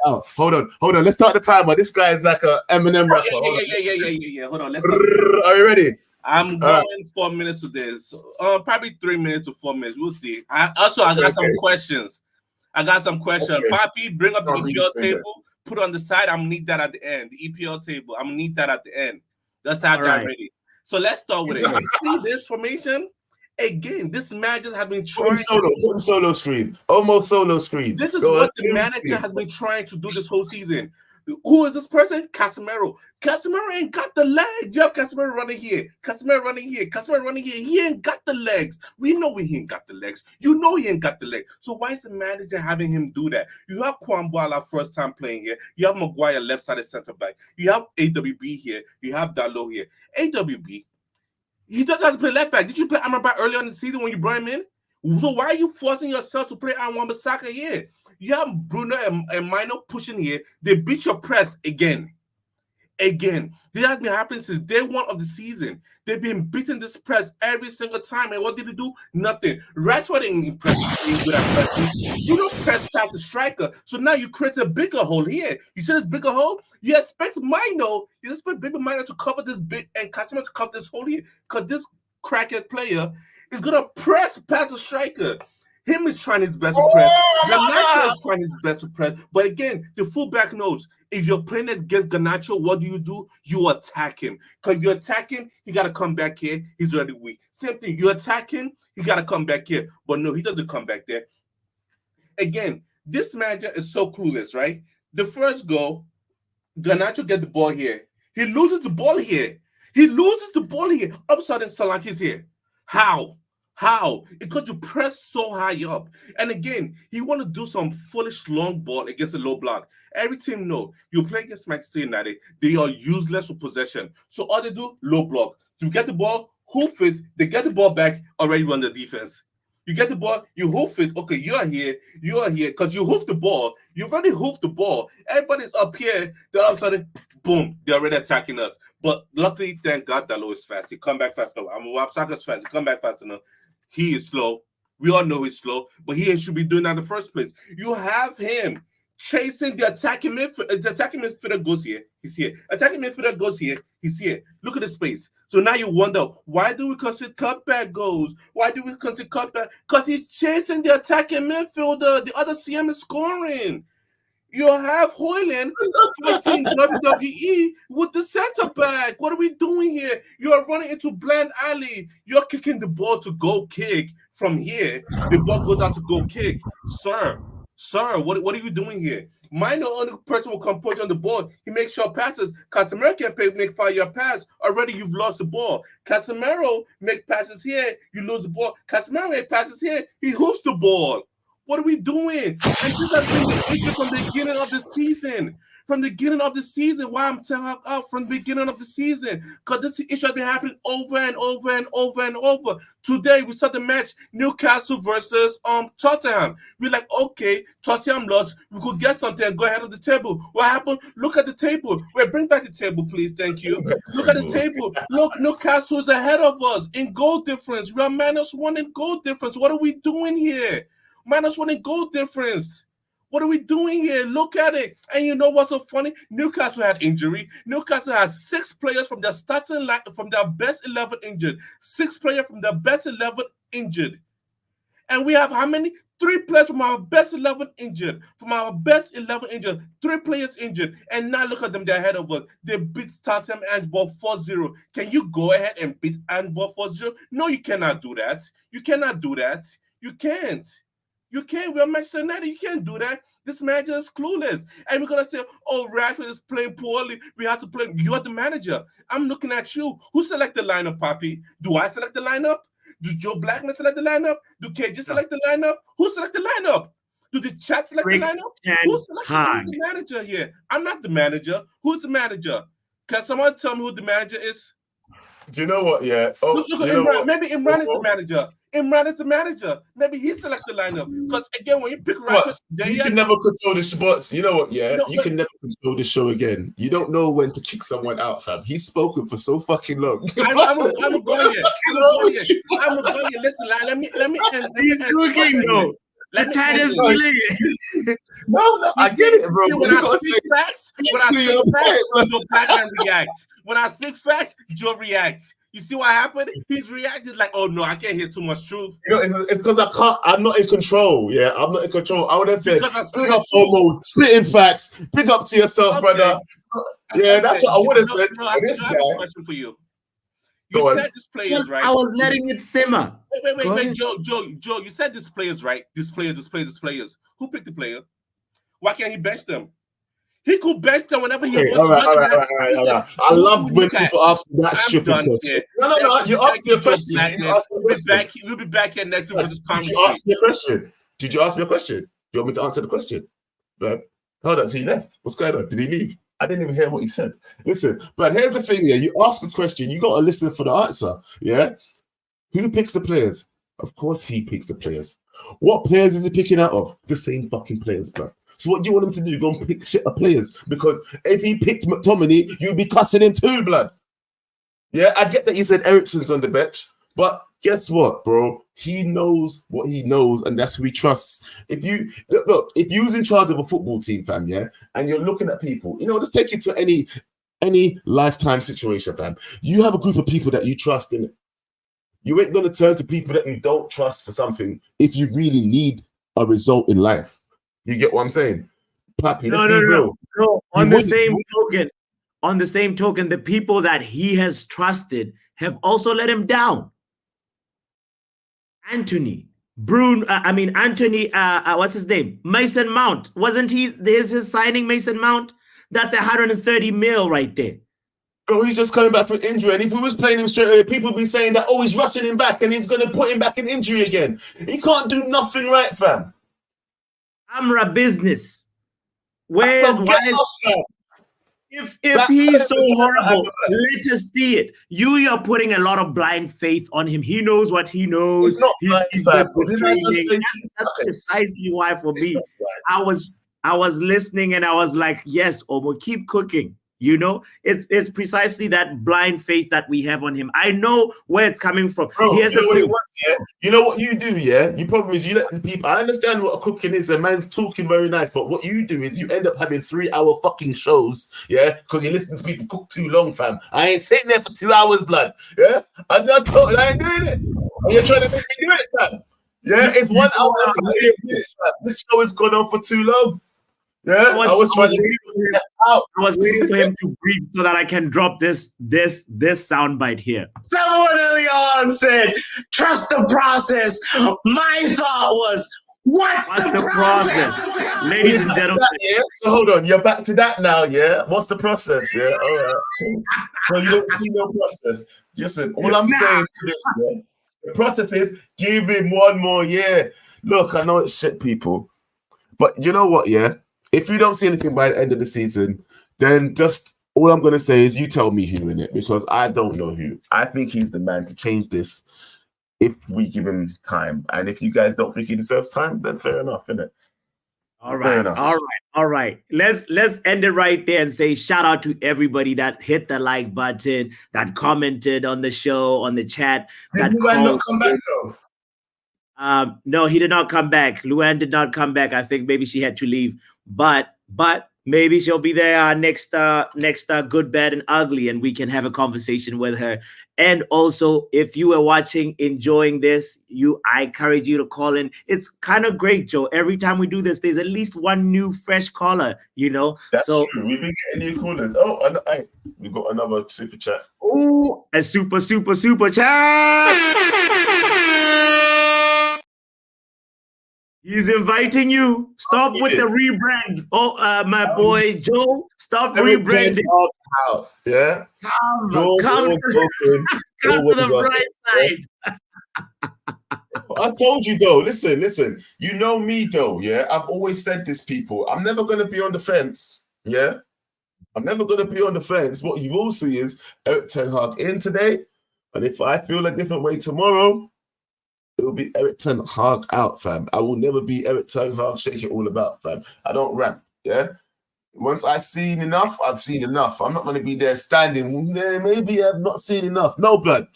Hold on. Let's start the timer. This guy is like a Eminem rapper. Yeah. Hold on. Let's start. Are you ready? I'm going 4 minutes to this. Probably 3 minutes to 4 minutes. We'll see. I got some questions. Okay. Poppy, bring up the EPL table. Put it on the side. I'm gonna need that at the end. The EPL table. I'm gonna need that at the end. Let's have that ready. So let's start with it. See this formation? Again, this manager has been trying solo screen. Almost solo screen. This is what the manager has been trying to do this whole season. Who is this person? Casemiro. Casemiro ain't got the legs. You have Casemiro running here. Casemiro running here. He ain't got the legs. We know he ain't got the legs. You know he ain't got the legs. So why is the manager having him do that? You have Kwambala first time playing here. You have Maguire left-sided center back. You have AWB here. You have Dalot here. AWB, he doesn't have to play left back. Did you play Amrabat early on in the season when you brought him in? So why are you forcing yourself to play Wan-Bissaka here? You have Bruno and Mino pushing here. They beat your press again. This has been happening since day one of the season. They've been beating this press every single time. And what did they do? Nothing. Rashford ain't impressed with that press. You don't press past the striker. So now you create a bigger hole here. You see this bigger hole? You expect Mino to cover this big and Casemiro to cover this hole here. Because this crackhead player is going to press past the striker. Him is trying his best to press. Garnacho is trying his best to press. But again, the fullback knows if you're playing against Garnacho, what do? You attack him. Because you attack him, he got to come back here. He's already weak. Same thing. You attack him, he got to come back here. But no, he doesn't come back there. Again, this manager is so clueless, right? The first goal, Garnacho get the ball here. He loses the ball here. All of a sudden, Solanke's here. How? Because you press so high up. And again, he want to do some foolish long ball against a low block. Every team know you play against Manchester United, they are useless with possession. So all they do, low block. To get the ball, hoof it, they get the ball back, already run the defense. You get the ball, you hoof it. Okay, you are here, because you hoof the ball. You already hoofed the ball. Everybody's up here. Then all of a sudden, boom, they're already attacking us. But luckily, thank God, Dalot is fast. He come back fast enough. Wan-Bissaka's fast. He come back fast enough. He is slow. We all know he's slow, but he should be doing that in the first place. You have him chasing the attacking midfielder. The attacking midfielder goes here. He's here. Attacking midfielder goes here. He's here. Look at the space. So now you wonder, why do we consider cutback goals? Why do we consider cutback? Because he's chasing the attacking midfielder. The other CM is scoring. You have Hoyland fighting WWE with the center back. What are we doing here? You are running into blind alley. You're kicking the ball to go kick from here. The ball goes out to go kick. Sir, what are you doing here? Mino, only person will come push on the ball. He makes short passes. Casemiro can't make 5-yard pass. Already you've lost the ball. Casemiro make passes here. You lose the ball. Casemiro make passes here. He hoofs the ball. What are we doing? And this has been the issue from the beginning of the season. from the beginning of the season. Why I'm telling her up from the beginning of the season? Because this issue has been happening over and over and over and over. Today we saw the match Newcastle versus Tottenham. We're like, okay, Tottenham lost. We could get something and go ahead of the table. What happened? Look at the table. Wait, bring back the table, please. Thank you. Look at the table. Look, Newcastle is ahead of us in goal difference. We are -1 in goal difference. What are we doing here? -1 in goal difference. What are we doing here? Look at it. And you know what's so funny? Newcastle had injury. Newcastle has 6 players from their starting line, from their best 11 injured. 6 players from their best 11 injured. And we have how many? 3 players from our best 11 injured. From our best 11 injured. 3 players injured. And now look at them. They're ahead of us. They beat Tottenham and ball 4-0. Can you go ahead and beat and ball 4-0? No, you cannot do that. You cannot do that. You can't. You can't. We're Manchester United. You can't do that. This manager is clueless. And we're going to say, oh, Rashford is playing poorly. We have to play. You're the manager. I'm looking at you. Who select the lineup, Papi? Do I select the lineup? Do Joe Blackman select the lineup? Do KJ select the lineup? Who select the lineup? Do the chat select the lineup? Who's the manager here? I'm not the manager. Who's the manager? Can someone tell me who the manager is? Do you know what? Yeah. Oh, look Imran. Maybe Imran is the manager. Imran is the manager. Maybe he selects the lineup. Because again, when you pick Rashford, you can never control the spots. You know what? Yeah, you can never control the show again. You don't know when to kick someone out, fam. He's spoken for so fucking long. I'm a go here. Listen, let me. He's cooking though. The chat is killing it. No, I get it, bro. When I speak facts, Joe Blackman reacts. When I speak facts, Joe reacts. You see what happened? He's reacted like, oh no, I can't hear too much truth. You know, it's because I can't. I'm not in control. Yeah, I'm not in control. I would have said, big up Homo, spitting facts. Big up to yourself, brother. Yeah, that's what I would have said. I have a question for you. You said this players, right? I was letting it simmer. Wait, Joe. You said this players, right? These players. Who picked the player? Why can't he bench them? He could bench them whenever he wants. All right. I love when people ask me that stupid question. No. You asked me a question. We'll be back here next week with this conversation. Did you ask me a question? Did you ask me a question? Do you want me to answer the question? But hold on, so he left. What's going on? Did he leave? I didn't even hear what he said. Listen, but here's the thing, yeah. You ask a question, you got to listen for the answer, yeah? Who picks the players? Of course he picks the players. What players is he picking out of? The same fucking players, bro. So what do you want him to do? Go and pick shit of players? Because if he picked McTominay, you'd be cussing him too, blood. Yeah, I get that you said Eriksen's on the bench, but guess what, bro? He knows what he knows, and that's who he trusts. If you look, if you was in charge of a football team, fam, yeah, and you're looking at people, you know, just take it to any lifetime situation, fam. You have a group of people that you trust in it. You ain't gonna turn to people that you don't trust for something if you really need a result in life. You get what I'm saying? Papi, let's be real. No. On the same token, the people that he has trusted have also let him down. Anthony, what's his name? Mason Mount. Wasn't he? There's his signing, Mason Mount. That's 130 mil right there. Bro, he's just coming back from injury. And if we was playing him straight away, people would be saying that, oh, he's rushing him back and he's going to put him back in injury again. He can't do nothing right, fam. Amra business. If he's so horrible, let us see it. You are putting a lot of blind faith on him. He knows what he knows. It's not That's precisely why for me, I was listening and I was like, yes, Omo, keep cooking. You know, it's precisely that blind faith that we have on him. I know where it's coming from. Bro, you know what you do, yeah? Your problem is you let the people. I understand what a cooking is. A man's talking very nice, but what you do is you end up having 3-hour fucking shows, yeah? Because you listen to people cook too long, fam. I ain't sitting there for 2 hours, blood. Yeah, I ain't doing it. And you're trying to make me do it, fam. Yeah, it's 1 hour and 58 minutes, fam. This show has gone on for too long. Yeah, I was waiting for him to breathe so that I can drop this soundbite here. Someone early on said, "Trust the process." My thought was, "What's the process?" Ladies and gentlemen. Yeah? So hold on, you're back to that now, yeah? What's the process? Yeah, all right. So you don't see no process. Listen, all I'm saying to this, yeah, the process is give him 1 more year. Look, I know it's shit, people, but you know what? Yeah. If you don't see anything by the end of the season, then just all I'm going to say is you tell me who in it, because I don't know who. I think he's the man to change this if we give him time. And if you guys don't think he deserves time, then fair enough, innit? All right. Let's end it right there and say shout out to everybody that hit the like button, that commented on the show, on the chat. Did Luan not come back though? No, he did not come back. Luan did not come back. I think maybe she had to leave, but maybe she'll be there next Good, Bad, and Ugly, and we can have a conversation with her. And also, if you were watching, enjoying this, I encourage you to call in. It's kind of great, Joe. Every time we do this, there's at least one new, fresh caller, you know? That's true. We've been getting new callers. Oh, and we got another super chat. Oh, a super chat. He's inviting you. Stop with the rebrand. Oh, my boy Joe, stop rebranding. Out. Yeah. Come to the bright side. I told you though. Listen. You know me though. Yeah. I've always said this, people. I'm never gonna be on the fence. Yeah. I'm never gonna be on the fence. What you will see is Erik ten Hag in today, and if I feel a different way tomorrow, it will be Erik ten Hag out, fam. I will never be Erik ten Hag shake it all about, fam. I don't rant, yeah? Once I've seen enough, I've seen enough. I'm not going to be there standing, maybe I've not seen enough. No, blood.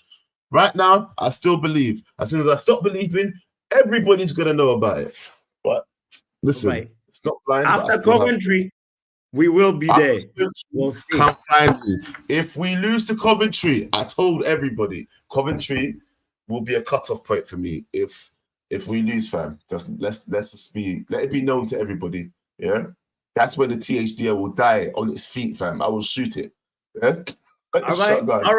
Right now, I still believe. As soon as I stop believing, everybody's going to know about it. But listen, it's not blind. After Coventry, we will be there. We'll see. Come find me. If we lose to Coventry, I told everybody, Coventry will be a cutoff point for me if we lose, fam. Let's just let it be known to everybody. Yeah, that's when the THDL will die on its feet, fam. I will shoot it. Yeah. All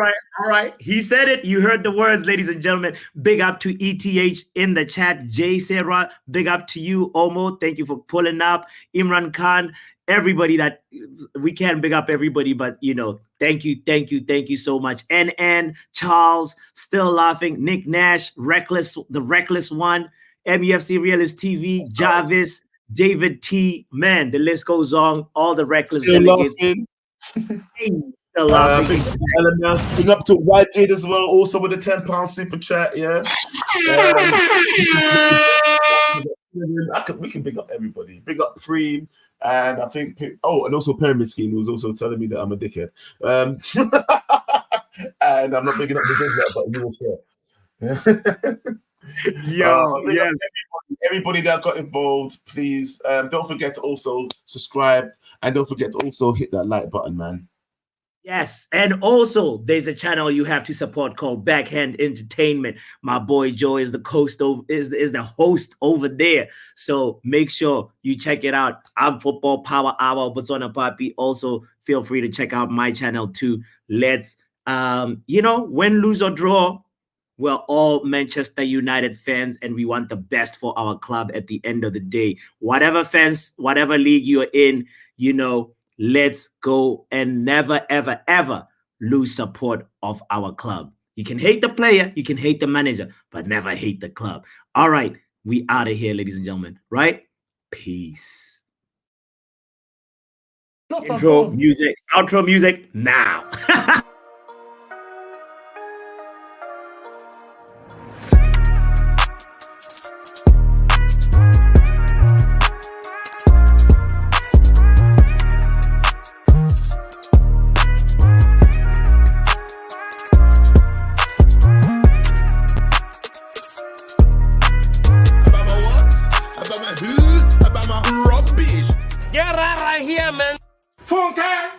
right. He said it. You heard the words, ladies and gentlemen. Big up to ETH in the chat. Jay Sarah, big up to you, Omo. Thank you for pulling up. Imran Khan, everybody that we can big up everybody, but you know, thank you so much. And Charles, still laughing. Nick Nash, the reckless one. MEFC Realist TV, Jarvis, David T. Man, the list goes on. All the reckless still delegates. Still laughing. Big up to YG as well, also with the £10 super chat. Yeah. We can big up everybody. Big up Preem, and I think and also Pyramid Scheme, who's also telling me that I'm a dickhead. And I'm not bigging up the big but you will share. Yes. Everybody that got involved, please don't forget to also subscribe, and don't forget to also hit that like button, man. Yes, and also there's a channel you have to support called Backhand Entertainment. My boy Joe is the host over there, so make sure you check it out. I'm Football Power Hour, Botswana Papi. Also, feel free to check out my channel too. Let's win, lose or draw, we're all Manchester United fans, and we want the best for our club at the end of the day. Whatever league you're in, let's go and never, ever, ever lose support of our club. You can hate the player, you can hate the manager, but never hate the club. All right, we out of here, ladies and gentlemen, right? Peace. Outro music now. Get out of here, man. Funke.